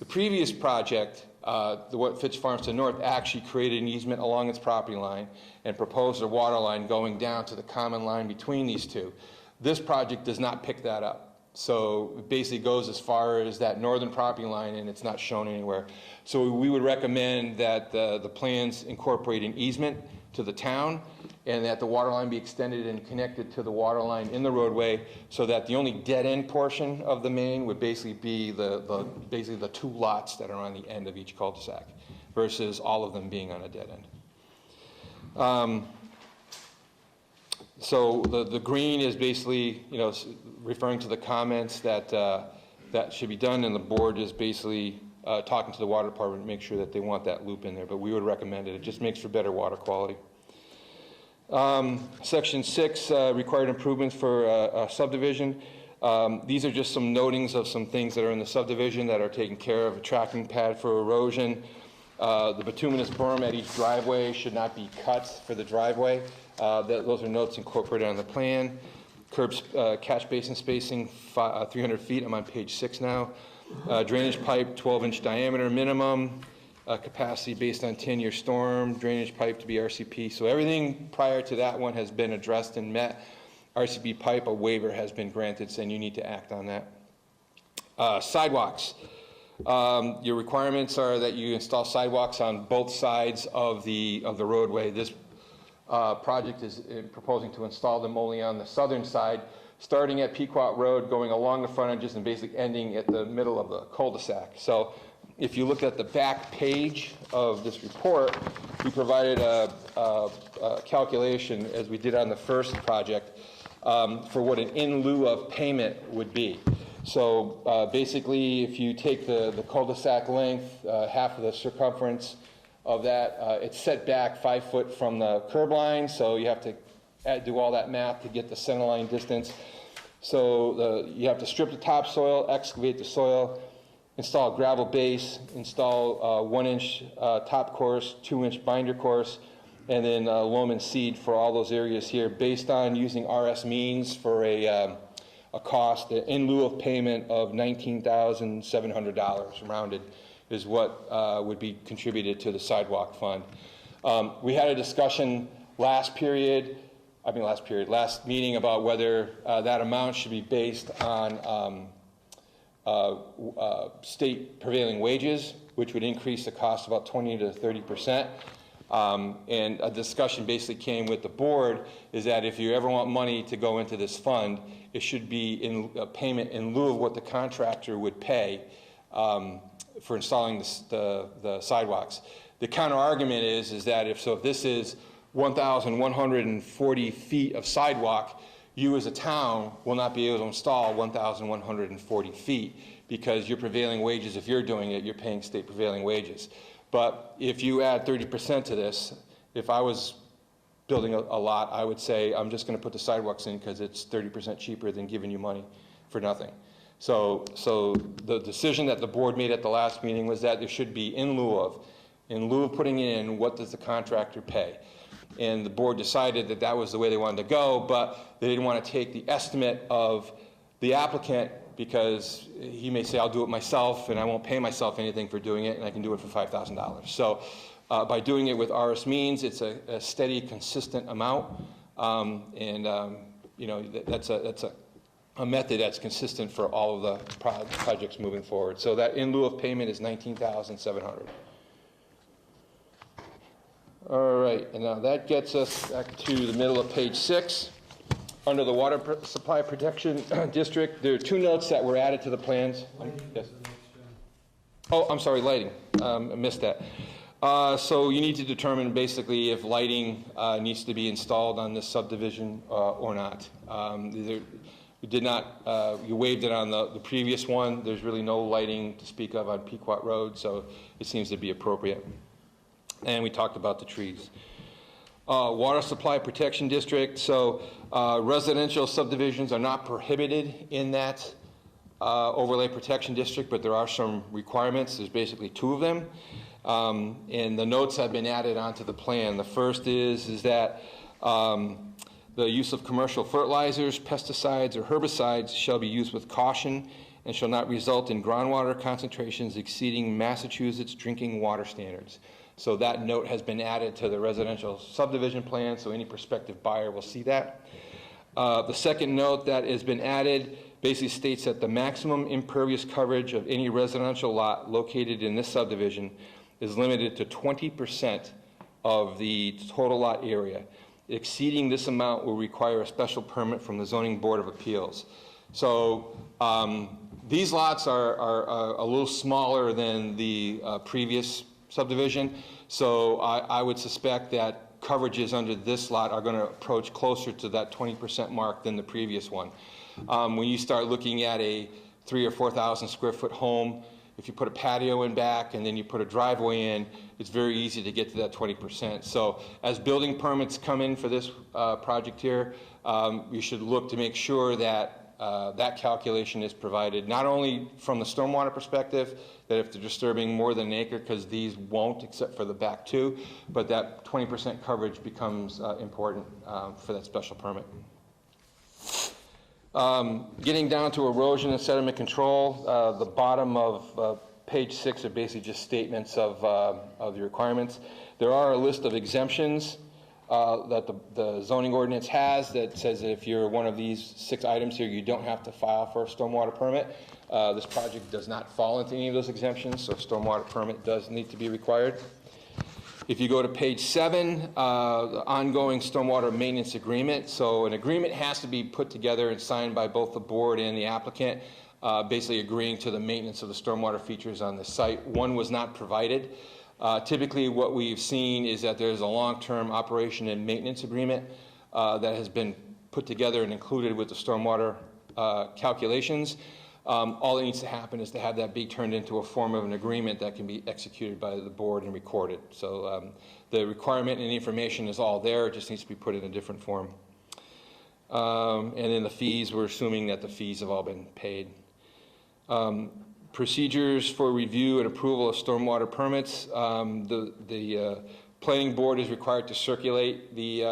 The previous project, what Fitch Farms to the north, actually created an easement along its property line and proposed a water line going down to the common line between these two. This project does not pick that up. So it basically goes as far as that northern property line, and it's not shown anywhere. So we would recommend that the plans incorporate an easement to the town, and that the water line be extended and connected to the water line in the roadway, so that the only dead-end portion of the main would basically be basically the 2 lots that are on the end of each cul-de-sac, versus all of them being on a dead end. So the green is basically, you know, referring to the comments that that should be done, and the board is basically talking to the water department to make sure that they want that loop in there, but we would recommend it. It just makes for better water quality. Section 6, required improvements for a subdivision. These are just some notings of some things that are in the subdivision that are taken care of. A tracking pad for erosion. The bituminous berm at each driveway should not be cut for the driveway. Those are notes incorporated on the plan. Curbs, catch basin spacing, 300 feet. I'm on page 6 now. Drainage pipe, 12-inch diameter minimum. Capacity based on 10-year storm. Drainage pipe to be RCP. So everything prior to that one has been addressed and met. RCP pipe, a waiver has been granted, saying you need to act on that. Sidewalks. Your requirements are that you install sidewalks on both sides of the roadway. This project is proposing to install them only on the southern side, starting at Pequot Road, going along the frontages, and basically ending at the middle of the cul-de-sac. So if you look at the back page of this report, we provided a calculation, as we did on the first project, for what an in lieu of payment would be. So basically, if you take the cul-de-sac length, half of the circumference of that, it's set back 5 foot from the curb line, so you have to do all that math to get the center line distance. So you have to strip the topsoil, excavate the soil, install a gravel base, install 1-inch top course, 2-inch binder course, and then loam and seed for all those areas here, based on using RS means for a cost in lieu of payment of $19,700 rounded is what would be contributed to the sidewalk fund. We had a discussion last meeting about whether that amount should be based on state prevailing wages, which would increase the cost about 20 to 30%. And a discussion basically came with the board is that if you ever want money to go into this fund, it should be in a payment in lieu of what the contractor would pay for installing the sidewalks. The counter argument is that if this is 1,140 feet of sidewalk, you as a town will not be able to install 1,140 feet because your prevailing wages, if you're doing it, you're paying state prevailing wages. But if you add 30% to this, if I was building a lot, I would say I'm just going to put the sidewalks in because it's 30% cheaper than giving you money for nothing. So the decision that the board made at the last meeting was that there should be in lieu of putting in, what does the contractor pay? And the board decided that that was the way they wanted to go, but they didn't want to take the estimate of the applicant because he may say, I'll do it myself and I won't pay myself anything for doing it and I can do it for $5,000. So by doing it with RS means, it's a steady, consistent amount. You know, that's a method that's consistent for all of the projects moving forward. So that in lieu of payment is $19,700. All right, and now that gets us back to the middle of page 6. Under the Water Supply Protection District, there are 2 notes that were added to the plans. Yes. Oh, I'm sorry, lighting. I missed that. So you need to determine basically if lighting needs to be installed on this subdivision or not. We did not, you waived it on the previous one. There's really no lighting to speak of on Pequot Road, so it seems to be appropriate. And we talked about the trees. Water Supply Protection District, so residential subdivisions are not prohibited in that overlay protection district, but there are some requirements. There's basically 2 of them. And the notes have been added onto the plan. The first is that the use of commercial fertilizers, pesticides, or herbicides shall be used with caution and shall not result in groundwater concentrations exceeding Massachusetts drinking water standards. So that note has been added to the residential subdivision plan, so any prospective buyer will see that. The second note that has been added basically states that the maximum impervious coverage of any residential lot located in this subdivision is limited to 20% of the total lot area. Exceeding this amount will require a special permit from the Zoning Board of Appeals. So these lots are a little smaller than the previous subdivision, so I would suspect that coverages under this lot are going to approach closer to that 20% mark than the previous one. When you start looking at a 3,000 or 4,000 square foot home, if you put a patio in back and then you put a driveway in, it's very easy to get to that 20%. So as building permits come in for this project here, you should look to make sure that that calculation is provided, not only from the stormwater perspective, that if they're disturbing more than an acre, because these won't except for the back two, but that 20% coverage becomes important for that special permit. Getting down to erosion and sediment control, the bottom of page 6 are basically just statements of the requirements. There are a list of exemptions that the zoning ordinance has that says that if you're one of these 6 items here, you don't have to file for a stormwater permit. This project does not fall into any of those exemptions, so a stormwater permit does need to be required. If you go to page 7, the ongoing stormwater maintenance agreement. So an agreement has to be put together and signed by both the board and the applicant, basically agreeing to the maintenance of the stormwater features on the site. One was not provided. Typically what we've seen is that there's a long-term operation and maintenance agreement that has been put together and included with the stormwater calculations. All that needs to happen is to have that be turned into a form of an agreement that can be executed by the board and recorded. So the requirement and the information is all there, it just needs to be put in a different form. And then the fees, we're assuming that the fees have all been paid. Procedures for review and approval of stormwater permits. The planning board is required to circulate the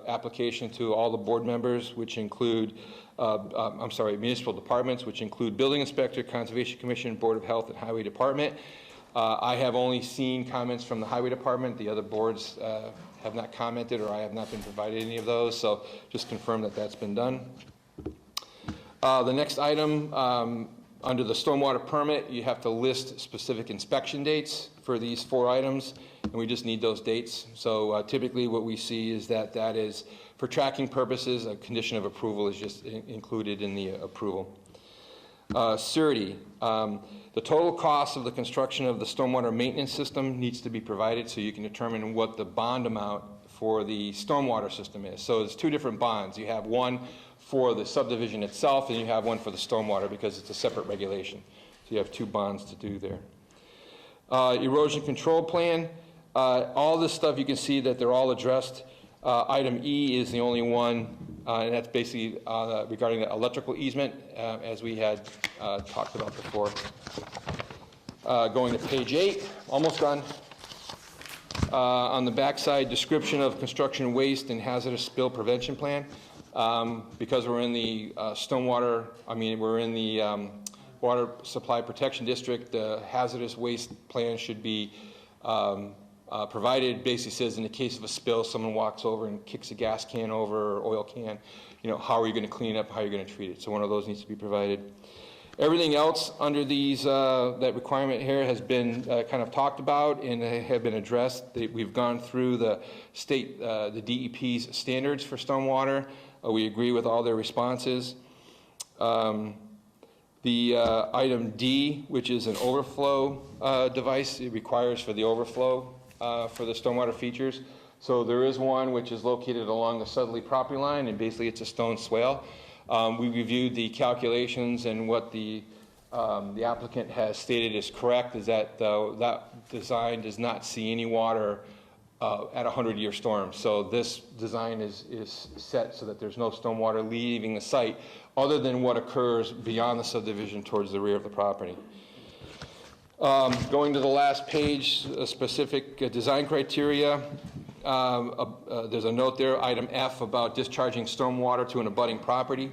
application to all the board members, which include municipal departments, which include building inspector, conservation commission, board of health, and highway department. I have only seen comments from the highway department. The other boards have not commented, or I have not been provided any of those, so just confirm that that's been done. The next item, under the stormwater permit, you have to list specific inspection dates for these 4 items, and we just need those dates. So typically what we see is that that is, for tracking purposes, a condition of approval is just included in the approval. Surety. The total cost of the construction of the stormwater maintenance system needs to be provided so you can determine what the bond amount for the stormwater system is. So there's 2 different bonds. You have one for the subdivision itself, and you have one for the stormwater because it's a separate regulation. So you have 2 bonds to do there. Erosion control plan. All this stuff, you can see that they're all addressed. Item E is the only one, and that's basically regarding the electrical easement, as we had talked about before. Going to page 8, almost done. On the backside, description of construction waste and hazardous spill prevention plan. Because we're in the we're in the water supply protection district, the hazardous waste plan should be provided. Basically says in the case of a spill, someone walks over and kicks a gas can over or oil can, how are you going to clean it up, how are you going to treat it? So one of those needs to be provided. Everything else under these, that requirement here has been kind of talked about and have been addressed. We've gone through the state, the DEP's standards for stormwater. We agree with all their responses. The item D, which is an overflow device, it requires for the overflow for the stormwater features. So there is one which is located along the southerly property line, and basically it's a stone swale. We reviewed the calculations, and what the applicant has stated is correct, is that that design does not see any water at a 100-year storm. So this design is set so that there's no stormwater leaving the site other than what occurs beyond the subdivision towards the rear of the property. Going to the last page, specific design criteria. There's a note there, item F, about discharging stormwater to an abutting property.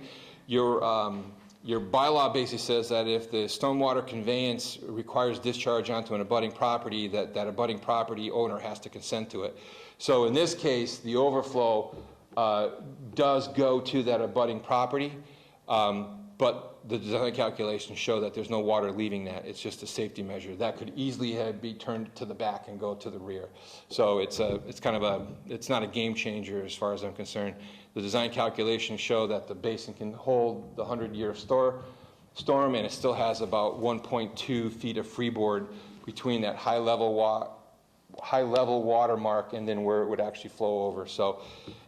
Your bylaw basically says that if the stormwater conveyance requires discharge onto an abutting property, that abutting property owner has to consent to it. So in this case, the overflow does go to that abutting property. But the design calculations show that there's no water leaving that. It's just a safety measure. That could easily be turned to the back and go to the rear. So it's not a game changer as far as I'm concerned. The design calculations show that the basin can hold the 100-year storm, and it still has about 1.2 feet of freeboard between that high level water mark and then where it would actually flow over. So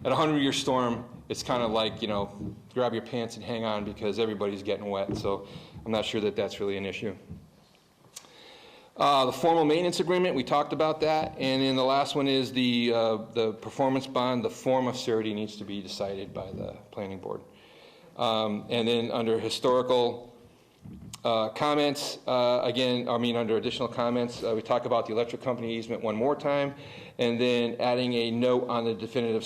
at a 100-year storm, it's kind of like, you know, grab your pants and hang on because everybody's getting wet. So I'm not sure that that's really an issue. The formal maintenance agreement, we talked about that. And then the last one is the performance bond. The form of surety needs to be decided by the planning board. And then under historical comments, under additional comments, we talk about the electric company easement one more time, and then adding a note on the definitive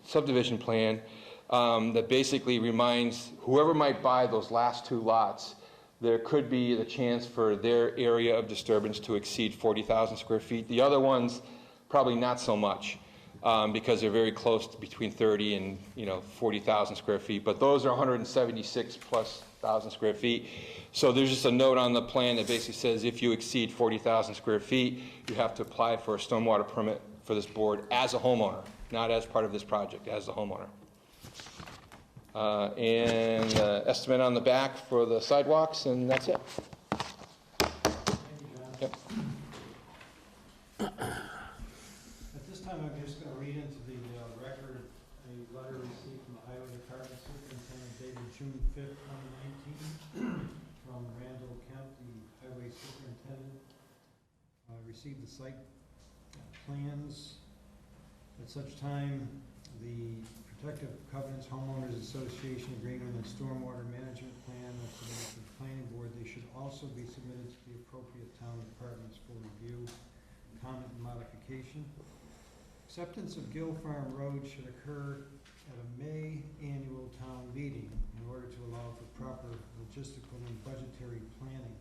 subdivision plan that basically reminds whoever might buy those last 2 lots, there could be the chance for their area of disturbance to exceed 40,000 square feet. The other ones, probably not so much, because they're very close to between 30 and 40,000 square feet. But those are 176 plus thousand square feet. So there's just a note on the plan that basically says if you exceed 40,000 square feet, you have to apply for a stormwater permit for this board as a homeowner, not as part of this project, as a homeowner. And estimate on the back for the sidewalks, and that's it. Yep. At this time, I'm just going to read into the record a letter received from the Highway Department Superintendent dated June 5th, 2019, from Randall Kemp, the Highway Superintendent. Received the site plans. At such time, the Protective Covenants Homeowners Association Agreement and Stormwater Management Plan are submitted to the Planning Board. They should also be submitted to the appropriate town departments for review, comment, and modification. Acceptance of Gill Farm Road should occur at a May annual town meeting in order to allow for proper logistical and budgetary planning.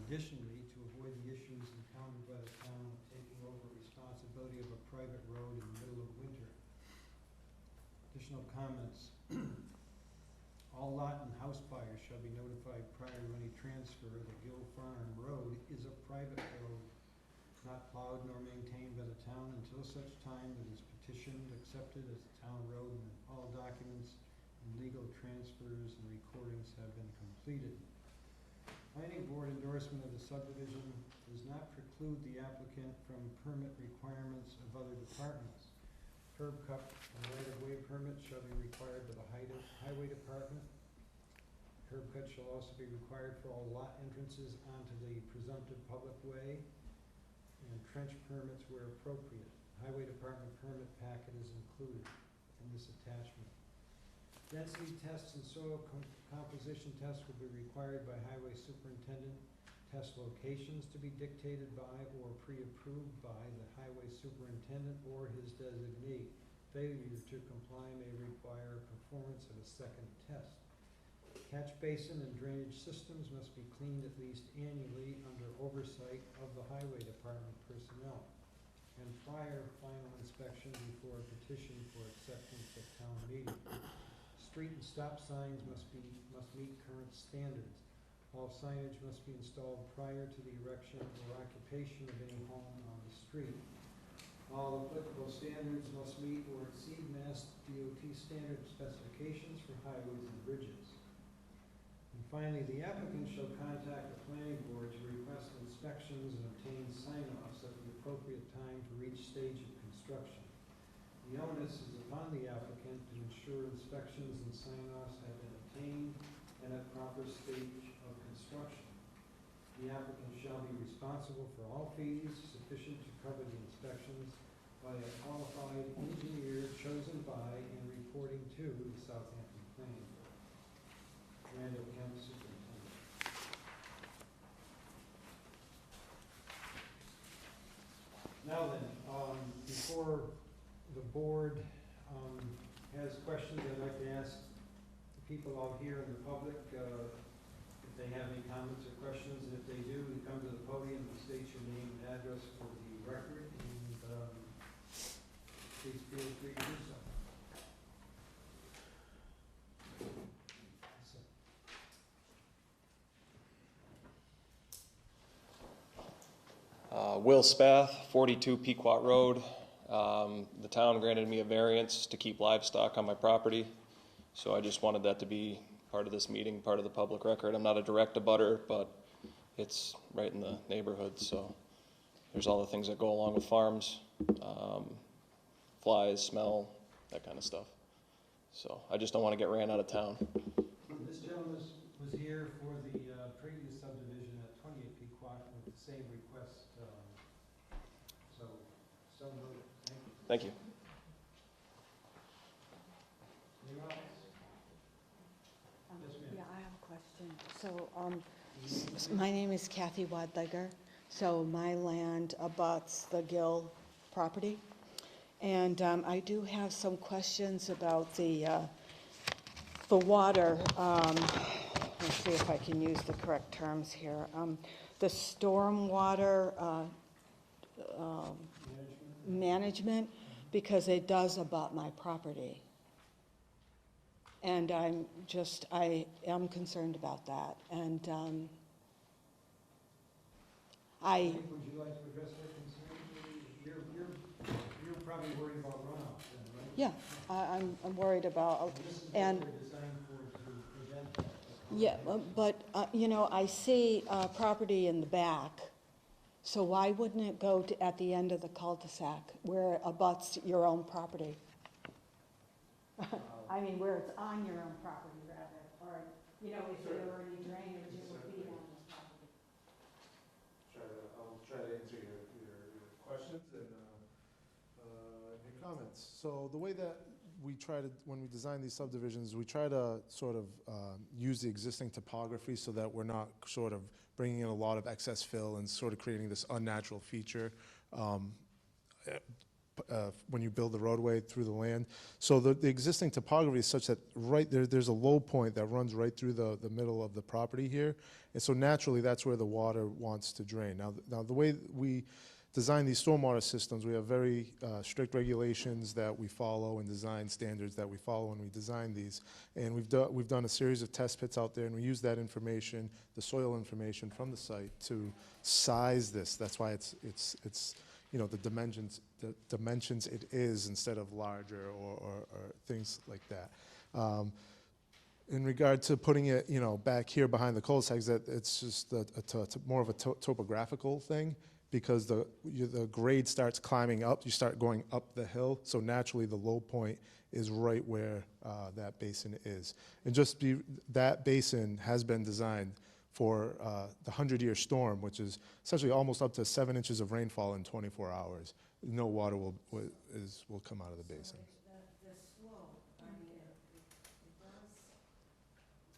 Additionally, to avoid the issues encountered by the town of taking over responsibility of a private road in the middle of winter. Additional comments. All lot and house buyers shall be notified prior to any transfer. The Gill Farm Road is a private road, not plowed nor maintained by the town until such time that it is petitioned, accepted as a town road, and all documents and legal transfers and recordings have been completed. Planning board endorsement of the subdivision does not preclude the applicant from permit requirements of other departments. Curb cut and right-of-way permits shall be required by the highway department. Curb cut shall also be required for all lot entrances onto the presumptive public way, and trench permits where appropriate. Highway department permit packet is included in this attachment. Density tests and soil composition tests will be required by highway superintendent. Test locations to be dictated by or pre-approved by the highway superintendent or his designee. Failure to comply may require performance of a second test. Catch basin and drainage systems must be cleaned at least annually under oversight of the highway department personnel, and prior final inspection before a petition for acceptance at town meeting. Street and stop signs must meet current standards. All signage must be installed prior to the erection or occupation of any home on the street. All applicable standards must meet or exceed Mass DOT standard specifications for highways and bridges. And finally, the applicant shall contact the planning board to request inspections and obtain sign-offs at the appropriate time for each stage of construction. The onus is upon the applicant to ensure inspections and sign-offs have been obtained and at proper stage of construction. The applicant shall be responsible for all fees sufficient to cover the inspections by a qualified engineer chosen by and reporting to the Southampton Planning Board. Randall Kemp, Superintendent. Now then, before the board has questions, I'd like to ask the people out here in the public if they have any comments or questions. And if they do, you come to the podium and state your name and address for the record, and please feel free to do so. Will Spath, 42 Pequot Road. The town granted me a variance to keep livestock on my property, so I just wanted that to be part of this meeting, part of the public record. I'm not a direct abutter, but it's right in the neighborhood, so there's all the things that go along with farms, flies, smell, that kind of stuff. So I just don't want to get ran out of town. This gentleman was here for the previous subdivision at 28 Pequot with the same request. So moved. Thank you. Thank you. Anyone else? Yes, ma'am. Yeah, I have a question. So, my name is Kathy Wadleger. So my land abuts the Gill property. And I do have some questions about the water. Let's see if I can use the correct terms here. The stormwater management, because it does abut my property. And I am concerned about that. And Would you like to address that concern? You're probably worried about runoff then, right? yeah, I'm worried about, This is what and, they're designed for, to prevent that. yeah, but, I see property in the back, so why wouldn't it go to, at the end of the cul-de-sac where it abuts your own property? I mean, where it's on your own property rather, or, if there were any drainage, it would be on the property. I'll try to answer your questions and your comments. So the way that we try to, when we design these subdivisions, we try to sort of use the existing topography so that we're not sort of bringing in a lot of excess fill and sort of creating this unnatural feature when you build the roadway through the land. So the existing topography is such that right there's a low point that runs right through the middle of the property here. And so naturally, that's where the water wants to drain. Now the way we design these stormwater systems, we have very strict regulations that we follow and design standards that we follow when we design these. And we've done a series of test pits out there, and we use that information, the soil information from the site, to size this. That's why it's the dimensions it is instead of larger or things like that. In regard to putting it, back here behind the cul-de-sacs, that it's just more of a topographical thing, because the grade starts climbing up. You start going up the hill, so naturally the low point is right where that basin is. And that basin has been designed for the 100-year storm, which is essentially almost up to 7 inches of rainfall in 24 hours. No water will come out of the basin. The slope, I mean, it does,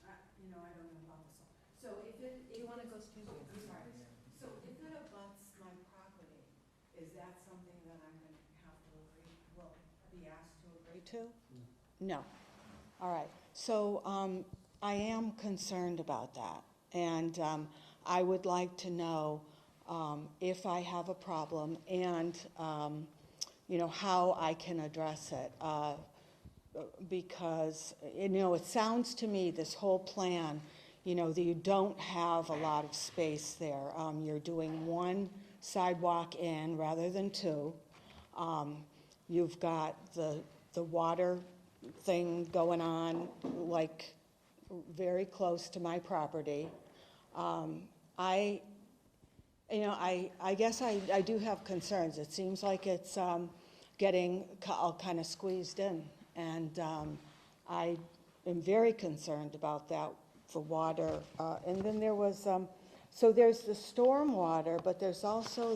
I don't know about the slope. So if it. Do you want to go speak? I'm sorry. So if it abuts my property, is that something that I'm going to have to be asked to agree to? No. All right. So I am concerned about that. And I would like to know if I have a problem and, how I can address it. Because, it sounds to me, this whole plan, that you don't have a lot of space there. You're doing one sidewalk in rather than two. You've got the water thing going on, like, very close to my property. I guess I do have concerns. It seems like it's getting all kind of squeezed in, and I am very concerned about that, the water. And then there was, so there's the storm water, but there's also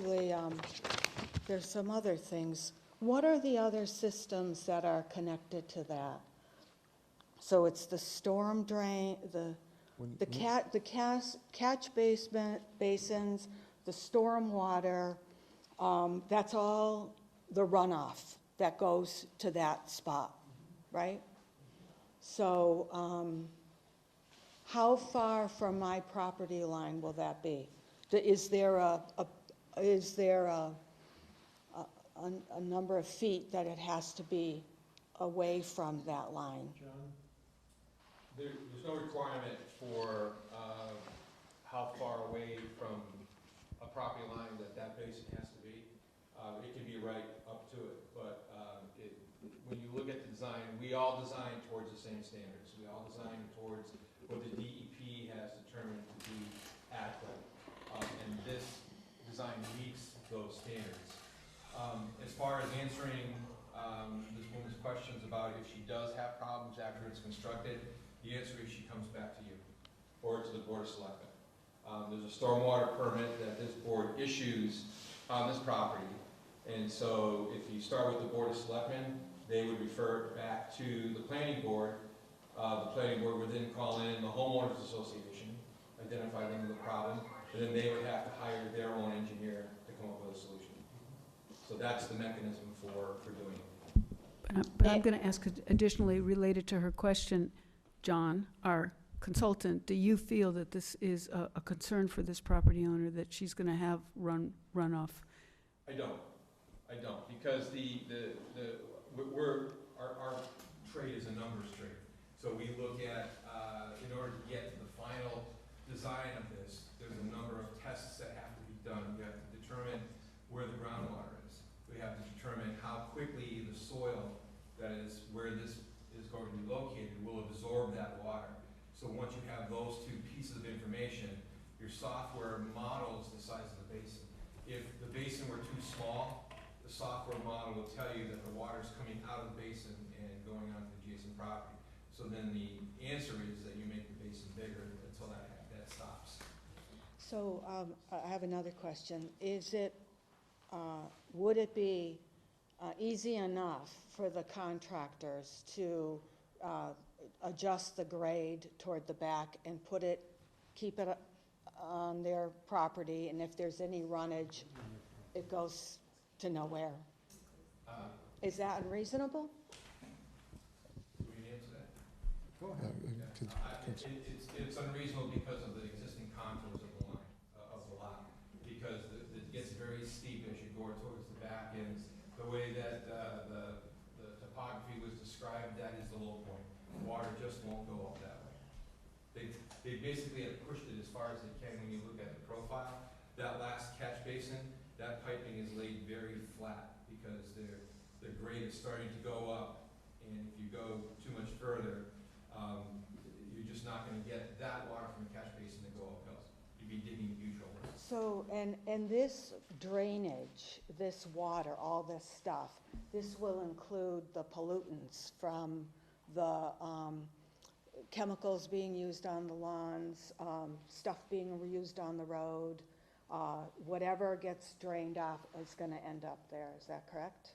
there's some other things. What are the other systems that are connected to that? So it's the storm drain, the catch basins, the storm water, that's all the runoff that goes to that spot, right? So how far from my property line will that be? Is there a number of feet that it has to be away from that line? John? There's no requirement for how far away from a property line that that basin has to be. It can be right up to it, but when you look at the design, we all design towards the same standards. We all design towards what the DEP has determined to be adequate. And this design meets those standards. As far as answering this woman's questions about if she does have problems after it's constructed, the answer is she comes back to you or to the Board of Selectmen. There's a stormwater permit that this board issues on this property. And so if you start with the Board of Selectmen, they would refer it back to the planning board. The planning board would then call in the homeowners association, identify them with the problem, and then they would have to hire their own engineer to come up with a solution. So that's the mechanism for doing it. But I'm going to ask additionally, related to her question, John, our consultant, do you feel that this is a concern for this property owner, that she's going to have runoff? I don't, because our trade is a numbers trade. So we look at, in order to get to the final design of this, there's a number of tests that have to be done. We have to determine where the groundwater is. We have to determine how quickly the soil that is where this is going to be located will absorb that water. So once you have those two pieces of information, your software models the size of the basin. If the basin were too small, the software model will tell you that the water is coming out of the basin and going onto the adjacent property. So then the answer is that you make the basin bigger until that stops. So I have another question. Is it, would it be easy enough for the contractors to adjust the grade toward the back and keep it on their property, and if there's any runnage, it goes to nowhere? Is that unreasonable? Do we answer that? Go ahead. It's unreasonable because of the existing contours of the line, of the lot, because it gets very steep as you go towards the back, and the way that the topography was described, that is the low point. Water just won't go up that way. They basically have pushed it as far as they can. When you look at the profile, that last catch basin, that piping is laid very flat because the grade is starting to go up, and if you go too much further, you're just not going to get that water from the catch basin to go up hills. You'd be digging huge holes. So, and this drainage, this water, all this stuff, this will include the pollutants from the chemicals being used on the lawns, stuff being reused on the road, whatever gets drained off is going to end up there. Is that correct?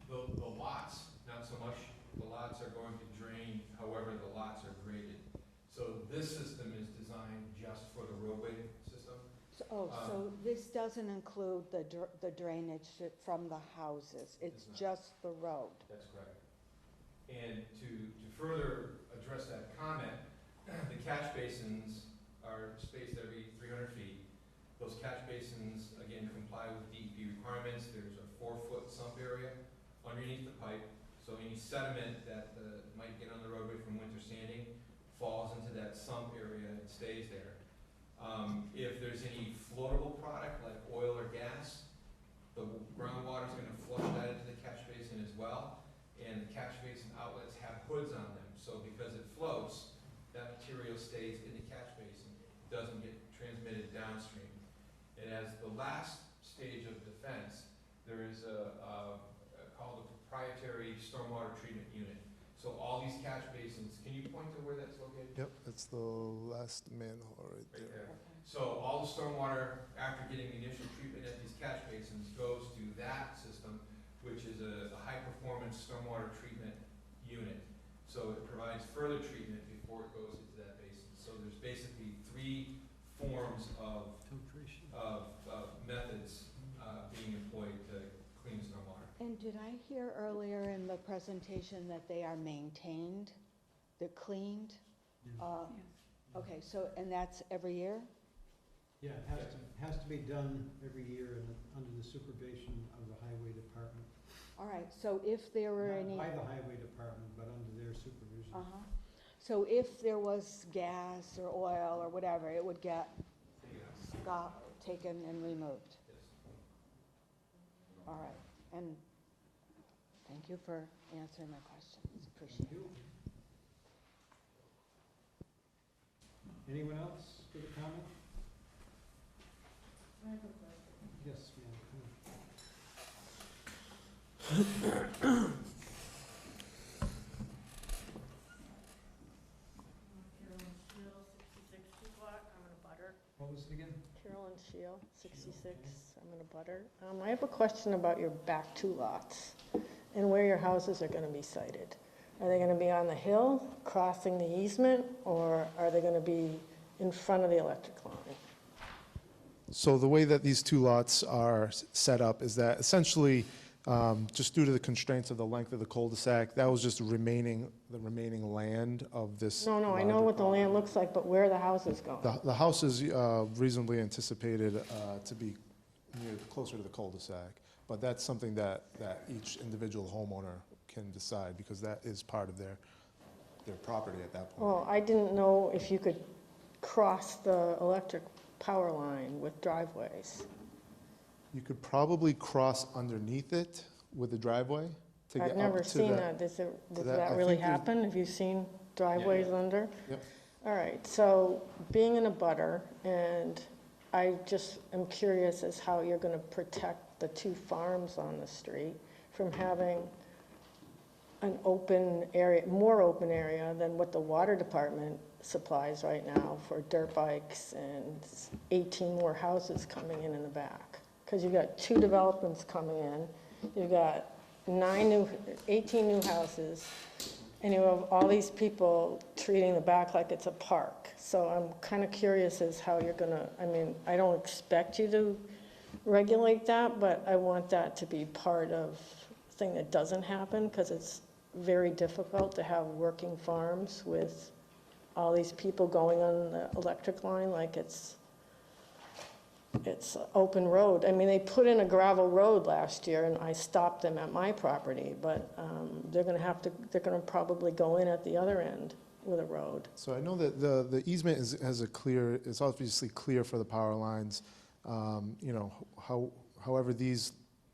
The lots, not so much. The lots are going to drain however the lots are graded. So this system is designed just for the roadway system. So this doesn't include the drainage from the houses. It's just the road. That's correct. And to further address that comment, the catch basins are spaced every 300 feet. Those catch basins, again, comply with DEP requirements. There's a 4-foot sump area underneath the pipe. So any sediment that might get on the roadway from winter sanding falls into that sump area and stays there. If there's any floatable product like oil or gas, the groundwater is going to flush that into the catch basin as well. And the catch basin outlets have hoods on them. So because it floats, that material stays in the catch basin. It doesn't get transmitted downstream. And as the last stage of defense, there is called a proprietary stormwater treatment unit. So all these catch basins, can you point to where that's located? Yep, it's the last manhole right there. So all the stormwater, after getting the initial treatment at these catch basins, goes to that system, which is a high-performance stormwater treatment unit. So it provides further treatment before it goes into that basin. So there's basically 3 forms of methods being employed to clean stormwater. And did I hear earlier in the presentation that they are maintained? They're cleaned? Okay, so, and that's every year? Yeah, it has to be done every year under the supervision of the highway department. All right, so if there were any... Not by the highway department, but under their supervision. So if there was gas or oil or whatever, it would get taken and removed? All right, and thank you for answering my questions, appreciate it. Anyone else with a comment? Yes, ma'am. Carolyn Shield, 66 Pequot, I'm in a butter. What was it again? Carolyn Shield, 66, I'm in a butter. I have a question about your back two lots and where your houses are going to be sited. Are they going to be on the hill, crossing the easement, or are they going to be in front of the electric line? So the way that these two lots are set up is that essentially, just due to the constraints of the length of the cul-de-sac, that was just the remaining land of this. No, I know larger what the property. land looks like, but where are the houses going? The house is reasonably anticipated to be closer to the cul-de-sac, but that's something that each individual homeowner can decide, because that is part of their property at that point. Well, I didn't know if you could cross the electric power line with driveways. You could probably cross underneath it with the driveway to get I've up never to seen that. that. Does that, that I really think there's- happen? Have you seen driveways under? Yep. All right, so being in a butter, and I just am curious as how you're gonna protect the two farms on the street from having an open area, more open area than what the water department supplies right now for dirt bikes and 18 more houses coming in the back. Because you've got two developments coming in, you've got 18 new houses, and you have all these people treating the back like it's a park. So I'm kind of curious as how you're gonna, I mean, I don't expect you to regulate that, but I want that to be part of the thing that doesn't happen, because it's very difficult to have working farms with all these people going on the electric line like it's open road. I mean, they put in a gravel road last year, and I stopped them at my property, but they're gonna probably go in at the other end with a road. So I know that the easement is obviously clear for the power lines. However these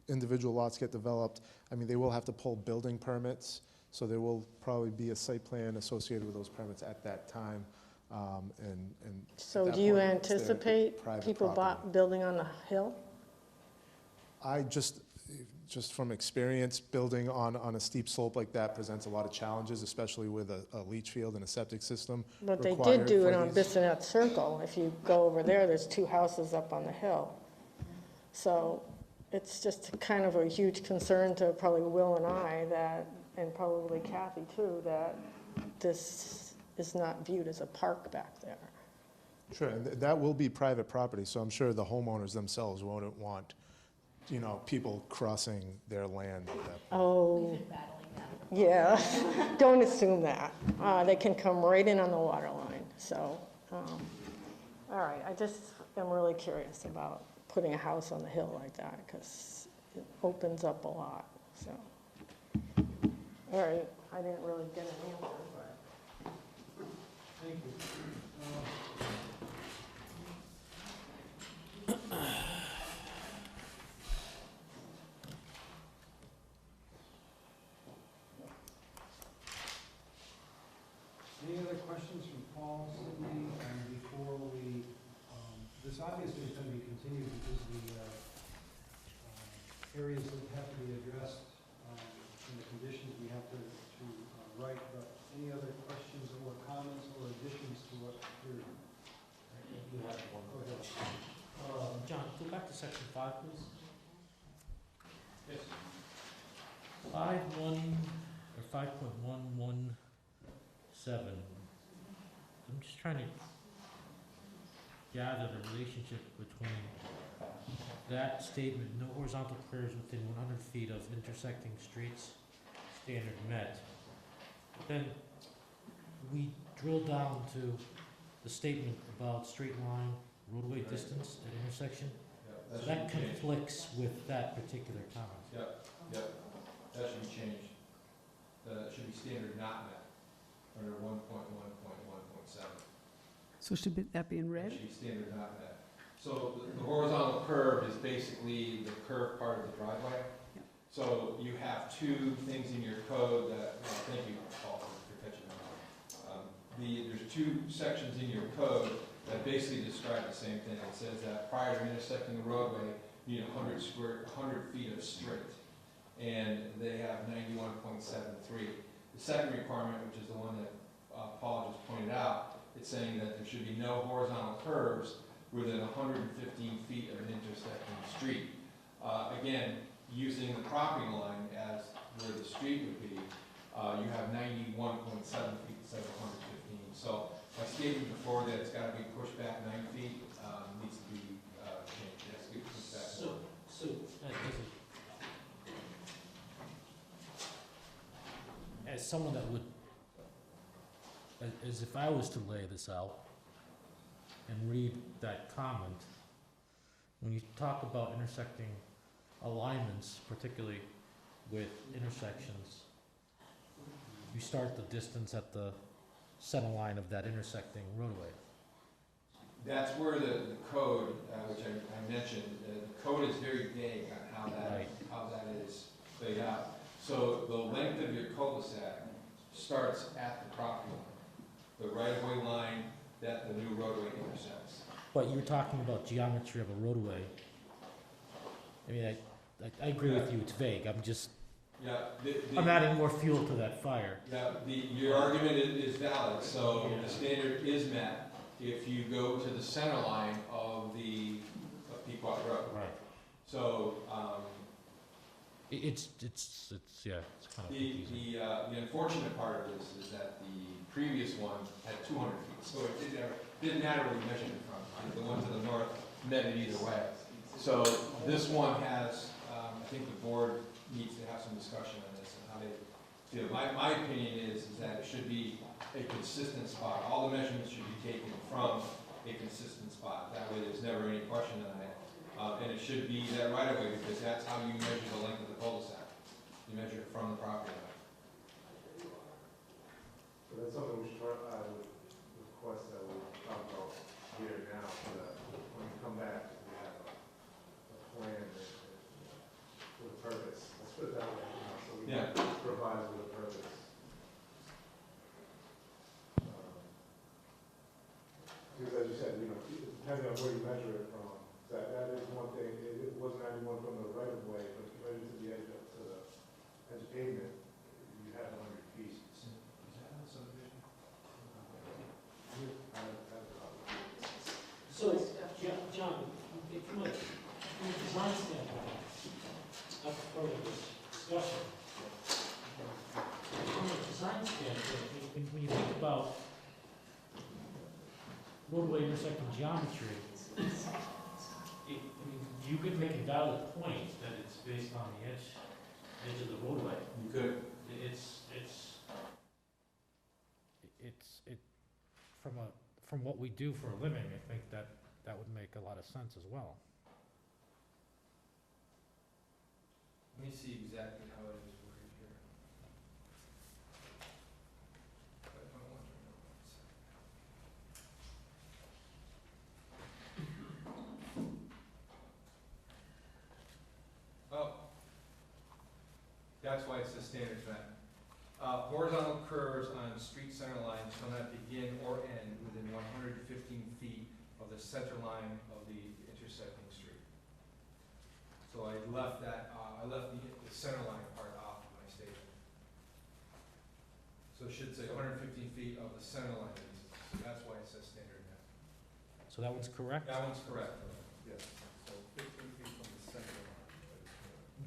individual lots get developed, I mean, they will have to pull building permits, so there will probably be a site plan associated with those permits at that time. And at So that do you point, it's their anticipate private people property. building on the hill? I just from experience, building on a steep slope like that presents a lot of challenges, especially with a leach field and a septic system. But they did required do for it on these. Bissonnette Circle. If you go over there, there's two houses up on the hill. So it's just kind of a huge concern to probably Will and I that, and probably Kathy too, that this is not viewed as a park back there. Sure, and that will be private property, so I'm sure the homeowners themselves wouldn't want, people crossing their land at that point. Oh, yeah, don't assume that. They can come right in on the water line, so, all right, I just am really curious about putting a house on the hill like that, because it opens up a lot, so. All right, I didn't really get an answer, but. Thank you. Any other questions from Paul, Cindy, and before we, this obviously is going to be continued because the areas that have to be addressed and the conditions we have to write, but any other questions or comments or additions to what you're, You have one. go ahead. John, go back to section 5, please. Yes. 5.1 or 5.117. I'm just trying to gather the relationship between that statement, no horizontal curves within 100 feet of intersecting streets, standard met. Then we drill down to the statement about straight line roadway distance at intersection. So that conflicts with that particular comment. Yep, that should be changed. That should be standard not met under 1.1.1.7. So should that be in red? That should be standard not met. So the horizontal curve is basically the curved part of the driveway. Yep. So you have two things in your code that, thank you, Paul, for catching that. There's two sections in your code that basically describe the same thing. It says that prior to intersecting the roadway, you need 100 feet of straight, and they have 91.73. The second requirement, which is the one that Paul just pointed out, it's saying that there should be no horizontal curves within 115 feet of an intersecting street. Again, using the property line as where the street would be, you have 91.7 feet instead of 115. So my statement before that it's got to be pushed back 9 feet needs to be changed. It has to be pushed back. As someone that would, as if I was to lay this out and read that comment, when you talk about intersecting alignments, particularly with intersections, you start the distance at the center line of that intersecting roadway. That's where the code, which I mentioned, the code is very vague on how that is laid out. So the length of your cul-de-sac starts at the property line, the right-of-way line that the new roadway intersects. But you're talking about geometry of a roadway. I mean, I agree with you, it's vague, I'm just, Yeah, I'm adding more fuel to that fire. yeah, your argument is valid, so the standard is met if you go to the center line of Pequot Road. Right. So, It's kind of confusing. the unfortunate part of this is that the previous one had 200 feet, so it didn't matter where you measured it from. The one to the north met it either way. So this one has, I think the board needs to have some discussion on this and how they feel. My opinion is that it should be a consistent spot. All the measurements should be taken from a consistent spot. That way there's never any question on it. And it should be that right of way, because that's how you measure the length of the cul-de-sac. You measure it from the property line. So that's something we should, I would request that we talk about here now, so that when we come back, we have a plan with a purpose. Let's put it that way, so we Yeah. can provide with a purpose. Because as you said, depending on where you measure it from, that is one thing. It wasn't anyone from the right of way, but if you measure to the edge to the edge of pavement, you have 100 feet. So, John, if you might, from a design standpoint, that's part of this discussion. From a design standpoint, when you think about roadway intersecting geometry, you could make a valid point that it's based on the edge of the roadway. You could. From what we do for a living, I think that would make a lot of sense as well. Let me see exactly how it is worded here. Oh, that's why it's the standard method. Horizontal curves on street center lines shall not begin or end within 115 feet of the center line of the intersecting street. So I left that, I left the center line part off of my statement. So it should say 115 feet of the center line. So that's why it says standard net. So that one's correct? That one's correct. Yes. So 15 feet from the center line.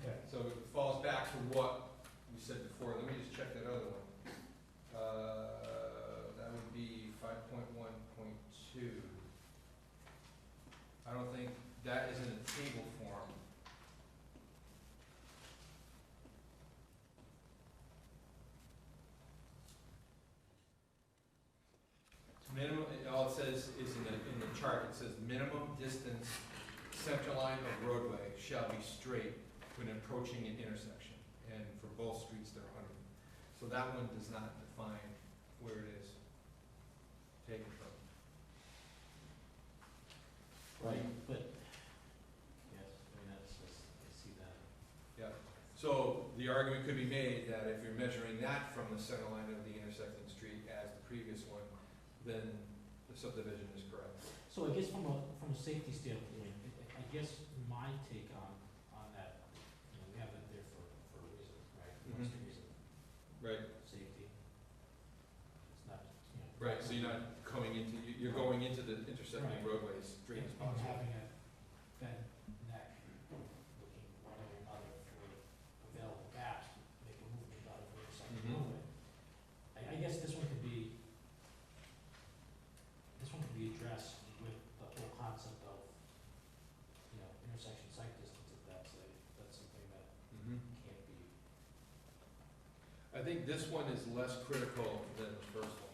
Okay. So it falls back to what we said before. Let me just check that other one. That would be 5.1.2. I don't think that is in a table form. Minimum, all it says is in the chart, it says minimum distance center line of roadway shall be straight when approaching an intersection. And for both streets, they're 100. So that one does not define where it is taken from. Right, but the argument could be made that if you're measuring that from the center line of the intersecting street as the previous one, then the subdivision is correct. So I guess from a safety standpoint, I guess my take on that, you know, we have that there for a reason, right? What's the reason? Right. Safety. It's not, you know. Right, so you're not coming into, you're going into the intersecting Right. roadways straight as And possible. having a bent neck, looking one way or another for available gaps, make a movement out of the intersecting Mhm. roadway. I guess this one could be addressed with the whole concept of, you know, intersection site distance, if that's something that Mhm. can't be. I think this one is less critical than the first one,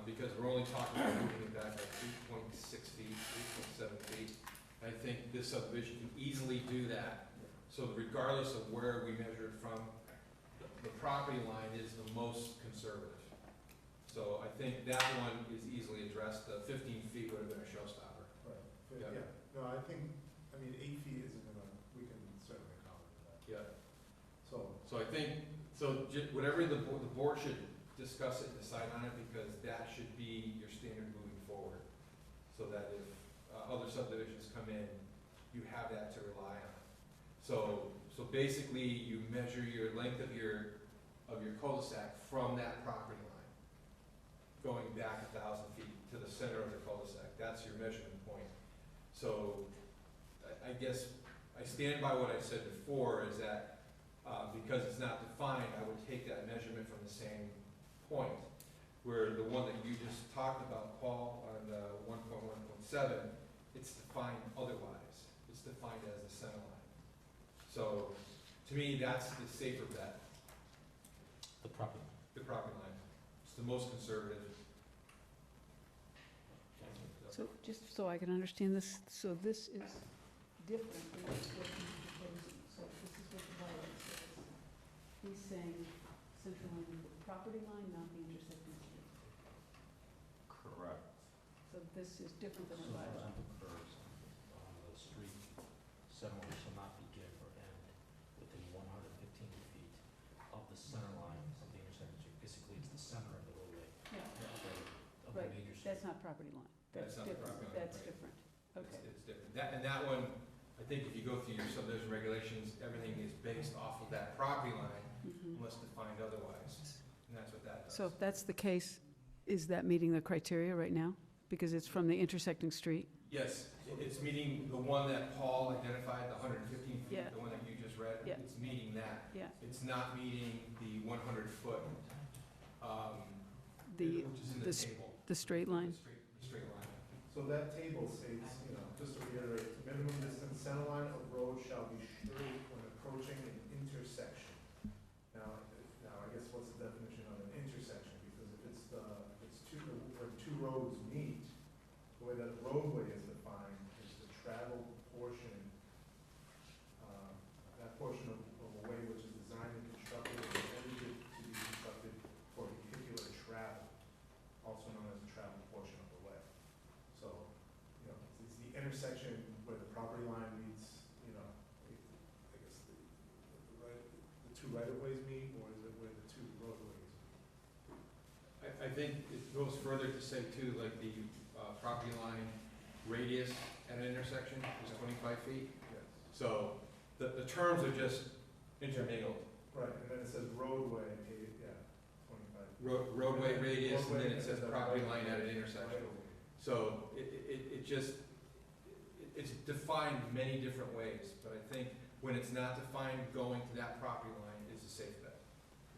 because we're only talking about moving it back like 3.6 feet, 3.7 feet. I think this subdivision can easily do that, so regardless of where we measure it from, the property line is the most conservative. So I think that one is easily addressed. The 15 feet would have been a showstopper. Right, Yeah. yeah, no, I think, I mean, 8 feet isn't gonna, we can certainly accommodate that. Yeah. So, I think, whatever the board should discuss it and decide on it, because that should be your standard moving forward. So that if other subdivisions come in, you have that to rely on. So basically, you measure your length of your cul-de-sac from that property line, going back 1,000 feet to the center of the cul-de-sac. That's your measurement point. So I guess I stand by what I said before, is that because it's not defined, I would take that measurement from the same point, where the one that you just talked about, Paul, on 1.1.7, it's defined otherwise. It's defined as the center line. So to me, that's the safer bet, The property. the property line. It's the most conservative. So just so I can understand this, so this is different than what you're proposing. So this is what the bylaw says. He's saying central line of the property line, not the intersecting street. Correct. So this is different than the bylaw. Horizontal curves on the street, center line shall not begin or end within 115 feet of the center line of the intersecting street. Basically, it's the center of the roadway. Yeah, Of the right, major street. that's not property line. That's not the different. property line, That's right. different. It's Okay. different. That one, I think if you go through your subdivision regulations, everything is based off of that property line Mhm. unless defined otherwise. And that's what that does. So if that's the case, is that meeting the criteria right now? Because it's from the intersecting street? Yes, it's meeting the one that Paul identified, the 115 feet, Yeah. the one that you just read. Yeah. It's meeting that. Yeah. It's not meeting the 100-foot, The, which is in the the s- table. the straight line? The straight line. so that table states, you know, just to reiterate, the minimum distance center line of road shall be straight when approaching an intersection. Now, I guess what's the definition of an intersection? Because if it's when two roads meet, the way that roadway is defined is the traveled portion, that portion of a way which is designed and constructed or intended to be constructed for vehicular travel, also known as the traveled portion of the way. So, you know, it's the intersection where the property line meets, you know, I guess the two right-of-ways meet, or is it where the two roadways meet? I think it goes further to say too, like the property line radius at an intersection is 25 feet. Yes. So the terms are just intermingled. Right, and then it says roadway, yeah, 25. Roadway radius, and then Roadway, it says and then property right- line at an intersection. right-of-way. So it's defined many different ways, but I think when it's not defined, going to that property line is a safe bet.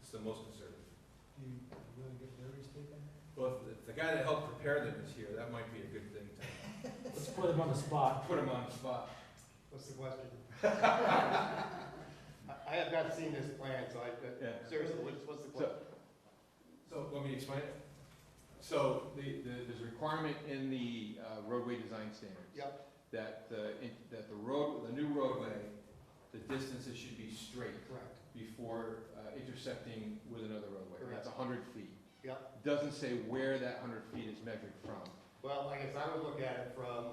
It's the most conservative. Do you want to get Larry's take on that? Well, if the guy that helped prepare them is here, that might be a good thing to Let's put him on the spot. put him on the spot. What's the question? I have not seen this plan, so seriously, what's the question? So, let me explain it. So, there's a requirement in the roadway design standards. Yep. That the new roadway, the distances should be straight. Correct. Before intersecting with another roadway. Correct. That's 100 feet. Yep. It doesn't say where that 100 feet is measured from. Well, I guess I would look at it from,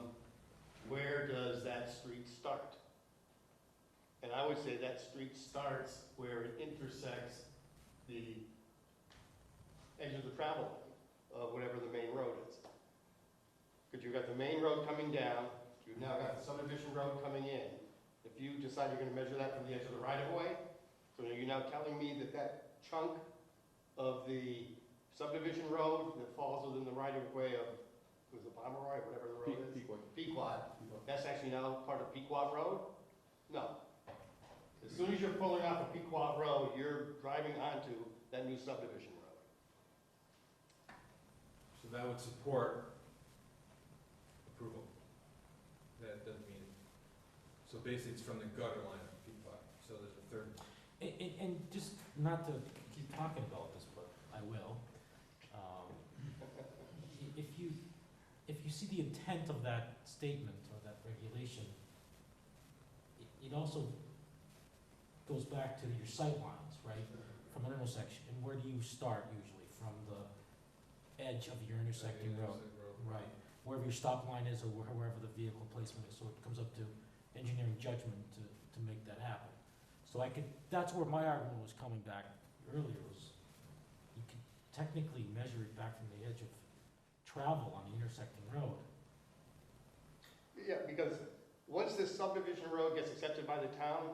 where does that street start? And I would say that street starts where it intersects the edge of the travel lane, of whatever the main road is. Because you've got the main road coming down, you've now got the subdivision road coming in. If you decide you're gonna measure that from the edge of the right-of-way, so you're now telling me that that chunk of the subdivision road that falls within the right-of-way of, who's it, Pomeroy, whatever the road is? Pequot. That's actually now part of Pequot Road? No. As soon as you're pulling off of Pequot Road, you're driving onto that new subdivision road. So that would support approval. That doesn't mean, so basically it's from the gutter line of Pequot, so there's a third. And just not to keep talking about this, but I will. If you see the intent of that statement or that regulation, it also goes back to your sight lines, right? From an intersection, and where do you start usually? From the edge of your intersecting road, right? Wherever your stop line is or wherever the vehicle placement is, so it comes up to engineering judgment to make that happen. So that's where my argument was coming back earlier, was you can technically measure it back from the edge of travel on the intersecting road. Yeah, because once this subdivision road gets accepted by the town,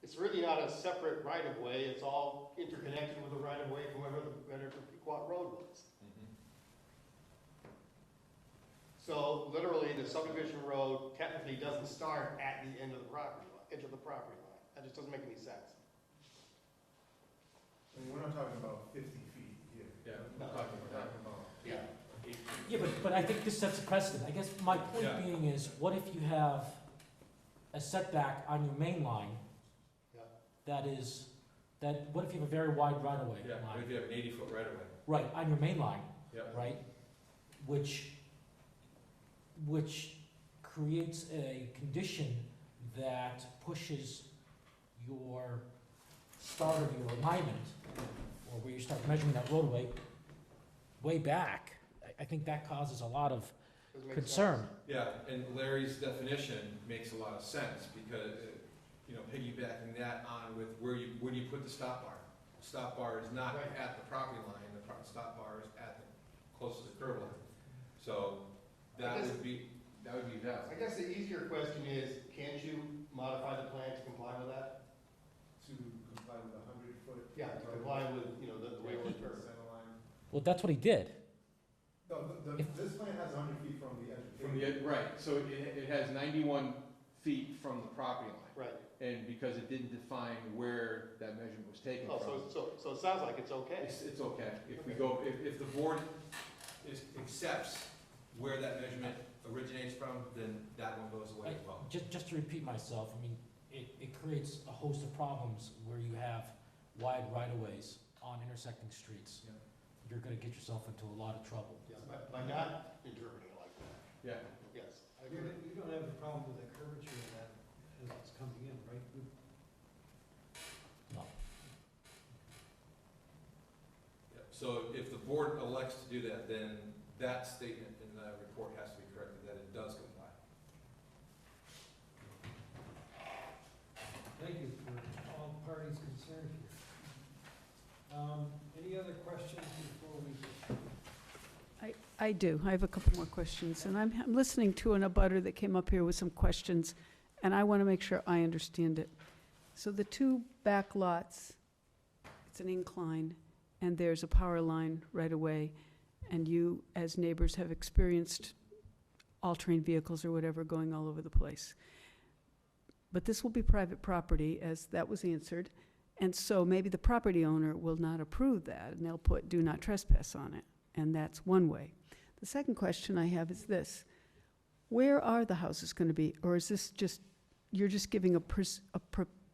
it's really not a separate right-of-way, it's all interconnected with the right-of-way from wherever the Pequot Road was. So literally, the subdivision road technically doesn't start at the end of the property line, edge of the property line. That just doesn't make any sense. I mean, we're not talking about 50 feet here. Yeah, No. we're talking about. Yeah. Yeah, but I think this sets a precedent. I guess my point Yeah. being is, what if you have a setback on your main line Yeah. what if you have a very wide right-of-way Yeah, what line? if you have an 80-foot right of way? Right, on your main line, Yeah. right? Which creates a condition that pushes your start of your alignment, or where you start measuring that roadway, way back. I think that causes a lot of Doesn't make concern. sense. Yeah, and Larry's definition makes a lot of sense, because, piggybacking that on with where do you put the stop bar? The stop bar is not Right. at the property line, the stop bar is at the closest to the curb line. So that would be valid. I guess the easier question is, can't you modify the plan to comply with that? To comply with a 100-foot. Yeah, to comply with, the way we're curved. Center line. Well, that's what he did. No, this plan has 100 feet from the edge of the. From the, right, so it has 91 feet from the property line. Right. And because it didn't define where that measurement was taken Oh, from. so it sounds like it's okay. It's okay. If the board accepts where that measurement originates from, then that one goes away as well. Just to repeat myself, I mean, it creates a host of problems where you have wide right-of-ways on intersecting streets. Yeah. You're gonna get yourself into a lot of trouble. Yeah, by not interpreting it like that. Yeah. Yes, I You agree. don't have a problem with the curvature of that as it's coming in, right? No. Yeah. So if the board elects to do that, then that statement in the report has to be corrected, that it does comply. Thank you for all parties concerned here. Any other questions before we? I do. I have a couple more questions, and I'm listening to an abutter that came up here with some questions, and I want to make sure I understand it. So the two back lots, it's an incline, and there's a power line right away, and you, as neighbors, have experienced all-terrain vehicles or whatever going all over the place. But this will be private property, as that was answered, and so maybe the property owner will not approve that, and they'll put "do not trespass" on it, and that's one way. The second question I have is this: where are the houses going to be, or is this just, you're just giving a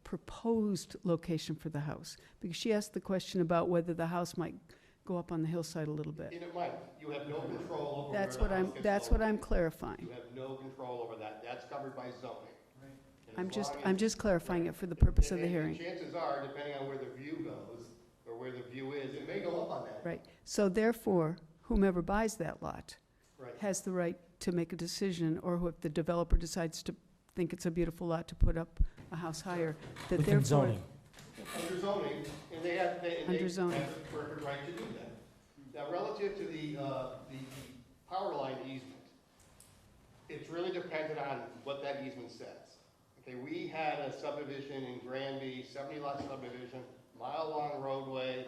proposed location for the house? Because she asked the question about whether the house might go up on the hillside a little bit. And it might, you have no control over where That's the what house I'm, gets that's what I'm located. clarifying. You have no control over that, that's covered by zoning. And as long I'm as- just clarifying it for the purpose of the and hearing. chances are, depending on where the view goes, or where the view is, it may go up on that. Right. So therefore, whomever buys that lot Right. has the right to make a decision, or if the developer decides to think it's a beautiful lot to put up a house higher, that Within therefore. zoning. Under zoning, and they have, Under zoning. have the perfect right to do that. Now, relative to the power line easement, it's really dependent on what that easement says. Okay, we had a subdivision in Granby, 70-lot subdivision, mile-long roadway,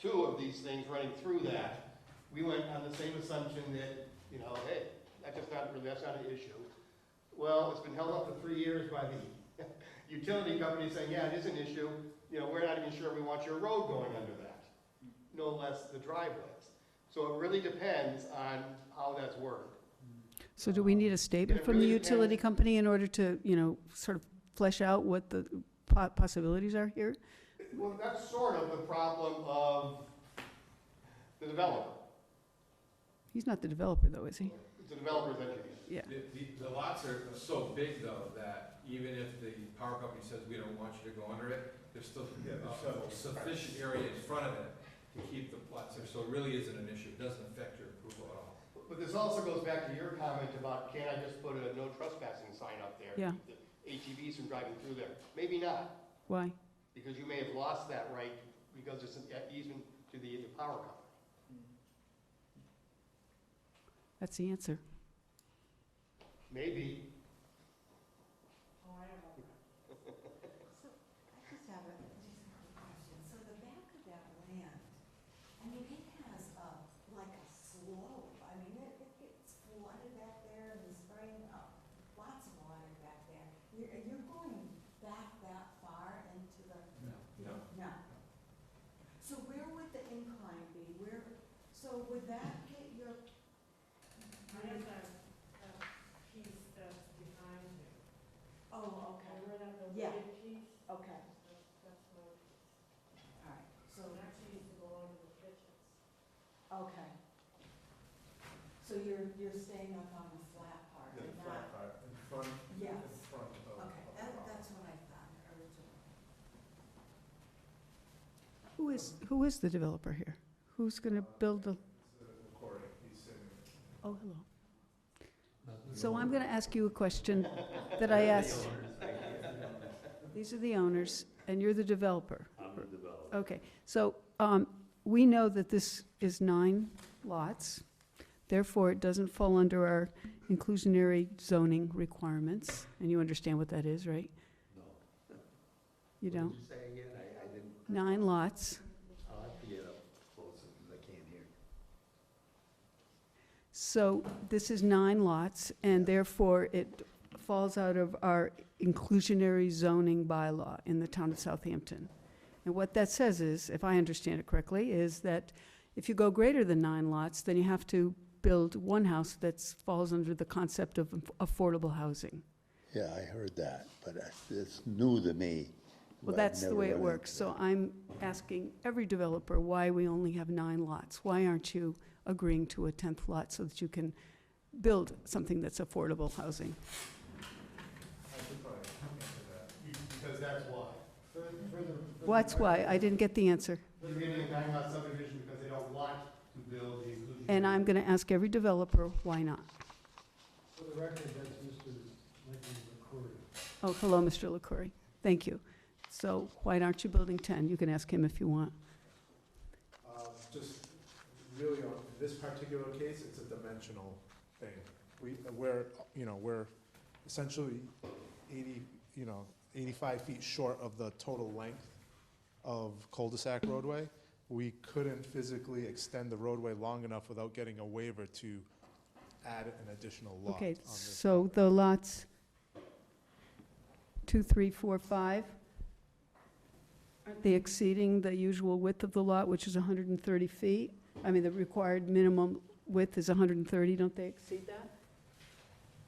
2 of these things running through that. We went on the same assumption that, you know, hey, that's not an issue. Well, it's been held up for 3 years by the utility company saying, yeah, it is an issue. You know, we're not even sure we want your road going under that, no less the driveways. So it really depends on how that's worded. So do we need a statement It from the really utility depends. company in order to, you know, sort of flesh out what the possibilities are here? Well, that's sort of the problem of the developer. He's not the developer, though, is he? It's the developer's engineer. Yeah. The lots are so big, though, that even if the power company says we don't want you to go under it, there's still sufficient area in front of it to keep the lots there, so it really isn't an issue. It doesn't affect your approval at all. But this also goes back to your comment about, can I just put a no trespassing sign up there? Yeah. To keep the ATVs from driving through there? Maybe not, Why? because you may have lost that right because it's an easement to the power company. That's the answer. Maybe. So I just have a question. So the back of that land, I mean, it has like a slope. I mean, it gets flooded back there in the spring, lots of water back there. You're going back that far into the? No. No. So where would the incline be? So would that get your? Oh, okay. Yeah. Okay. All right, so. Okay. So you're staying up on the flat part and not? In front, Yes. in front of. Okay, that's what I thought originally. Who is the developer here? Who's going to build the? Recording, he's sitting. Oh, hello. So I'm going to ask you a question that I asked. These are the owners, and you're the developer. I'm the developer. Okay, so we know that this is 9 lots. Therefore, it doesn't fall under our inclusionary zoning requirements. And you understand what that is, right? No. You don't? What did you say again? I didn't, 9 lots. I'll have to get up closer because I can't hear. So this is 9 lots, and therefore it falls out of our inclusionary zoning bylaw in the town of Southampton. And what that says is, if I understand it correctly, is that if you go greater than 9 lots, then you have to build one house that falls under the concept of affordable housing. Yeah, I heard that, but it's new to me. Well, I've that's the never way it run works. into So I'm asking every developer why we only have 9 lots. Why aren't you agreeing to a 10th lot so that you can build something that's affordable housing? I should probably answer that. Because that's why. What's why? I didn't get the answer. You're getting a 9-lot subdivision because they don't want to build the inclusion. And I'm going to ask every developer, why not? For the record, that's Mr. Lincoln LaCour. Oh, hello, Mr. LaCoury. Thank you. So why aren't you building 10? You can ask him if you want. Just really on this particular case, it's a dimensional thing. We're essentially 85 feet short of the total length of cul-de-sac roadway. We couldn't physically extend the roadway long enough without getting a waiver to add an additional lot on Okay, this. so the lots 2, 3, 4, 5, aren't they exceeding the usual width of the lot, which is 130 feet? I mean, the required minimum width is 130, don't they exceed that?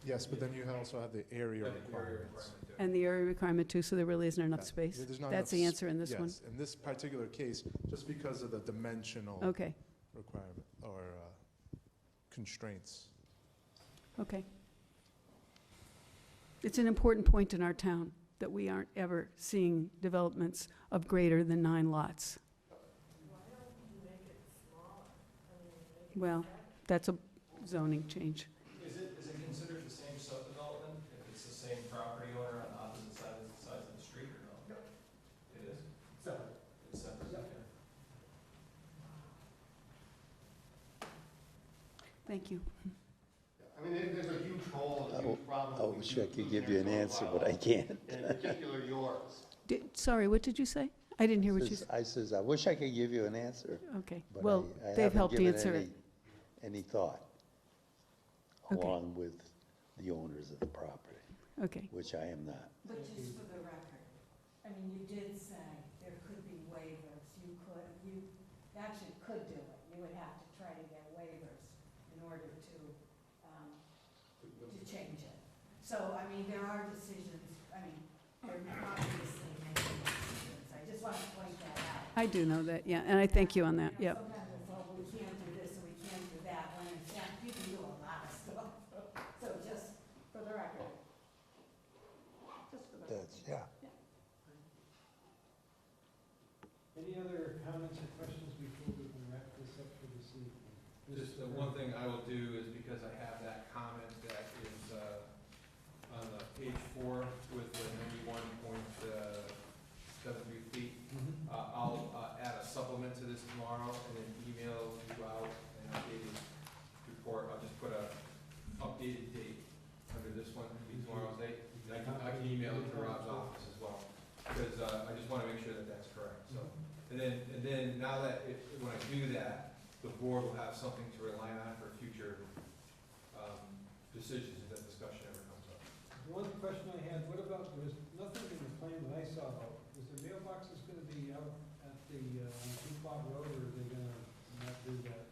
Yes, but then you also have the area requirements. And the area requirement too, so there really isn't enough space? There's not That's enough the answer in this one? Yes, in this particular case, just because of the dimensional Okay, requirement or constraints. okay. It's an important point in our town that we aren't ever seeing developments of greater than 9 lots. Well, that's a zoning change. Is it considered the same subdevelopment if it's the same property owner on opposite sides Thank you. I mean, there's a huge hole, and a huge problem. I with wish the I could give you an inclusionary answer, zone but I bylaw, can't. and in particular yours. Sorry, what did you say? I didn't hear what you said. I says, I wish I could give you an answer, Okay, but well, I they've haven't helped given answer it. any thought, Okay. along with the owners of the property, Okay, which I am not. But just for the record, I mean, you did say there could be waivers. You actually could do it. You would have to try to get waivers in order to change it. So, I mean, there are decisions, I mean, there are obviously many decisions. I just want to point that out. I do know that, yeah, and I thank you on that, yep. Sometimes it's, oh, we can't do this and we can't do that, when in fact, you can do a lot of stuff. So just for the record. Just for the record. That's, yeah. Any other comments or questions before we can wrap this up for this evening? Just the one thing I will do is, because I have that comment that is on the page 4 with the 91.73 feet, I'll add a supplement to this tomorrow and then email you out an updated report. I'll just put a updated date under this one, it'll be tomorrow's date. And I can email it to Rob's office as well, because I just want to make sure that that's correct, so. And then now that, when I do that, the board will have something to rely on for future decisions if that discussion ever comes up. One question I had, what about, there was nothing in the plan that I saw about, is the mailboxes gonna be out at the, on Pequot Road, or are they gonna not do that?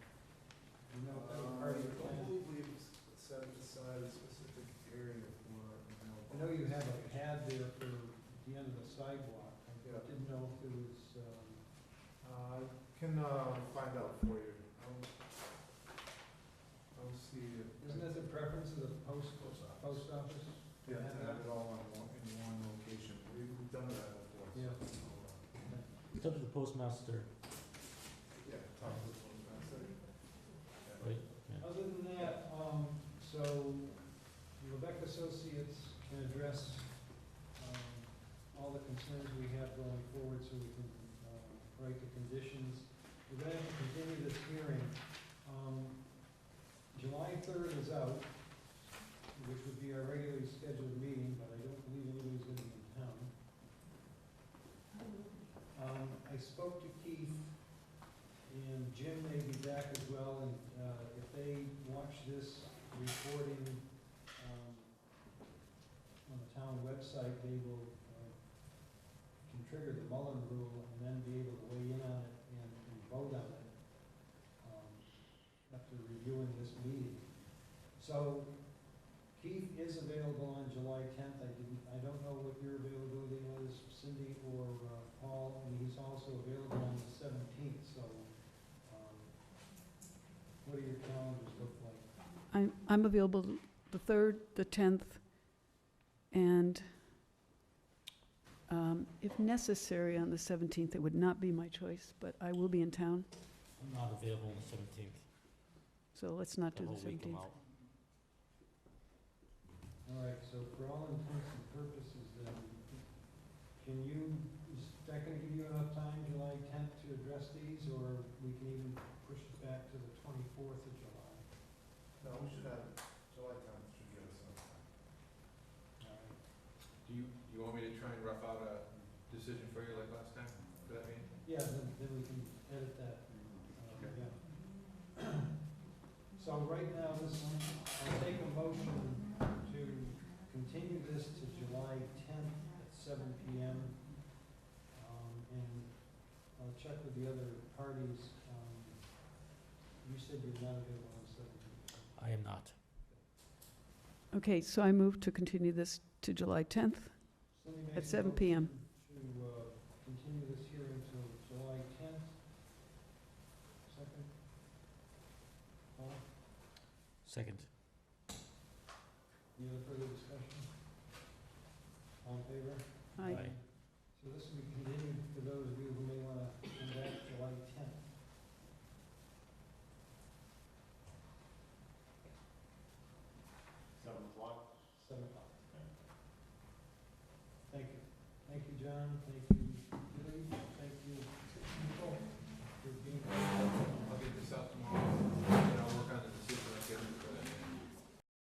You know, if that was part of your I plan? believe we've set aside a specific area for. I know you have a pad there for the end of the sidewalk. I Yeah. didn't know if there was, I can find out for you. I'll see. isn't that the preference of the post office? Yeah, to have it all in one location. We've done that before. So Yeah. It's up to the postmaster, Yeah, talk to the postmaster. right? Yeah. Other than that, so Lebec Associates can address all the concerns we have going forward, so we can write the conditions. We're going to have to continue this hearing. July 3rd is out, which would be our regularly scheduled meeting, but I don't believe anybody's going to be in town. I spoke to Keith, and Jim may be back as well, and if they watch this recording on the town website, they will can trigger the Mullen rule and then be able to weigh in on it and vote on it after reviewing this meeting. So Keith is available on July 10th. I don't know what your availability is, Cindy or Paul, and he's also available on the 17th. So what do your calendars look like? I'm available the 3rd, the 10th, and if necessary on the 17th. It would not be my choice, but I will be in town, I'm not available on the 17th. so let's not do The the whole week I'm 17th. out. All right, so for all intents and purposes then, is that gonna give you enough time, July 10th, to address these, or we can even push it back to the 24th of July? No, we should have, July 10th should give us enough time. All right. Do you want me to try and rough out a decision for you like last time, for that meeting? Yeah, then we can edit that. Okay. Yeah. So right now, I'll take a motion to continue this to July 10th at 7 PM. And I'll check with the other parties. You said you're not available on the 17th. I am not. Okay, so I move to continue this to July 10th. Somebody make At a 7 p.m. motion To continue this hearing till July 10th. Second? Paul? Second. Any other further discussion? All in favor? Aye. Aye. So this will be continued for those of you who may want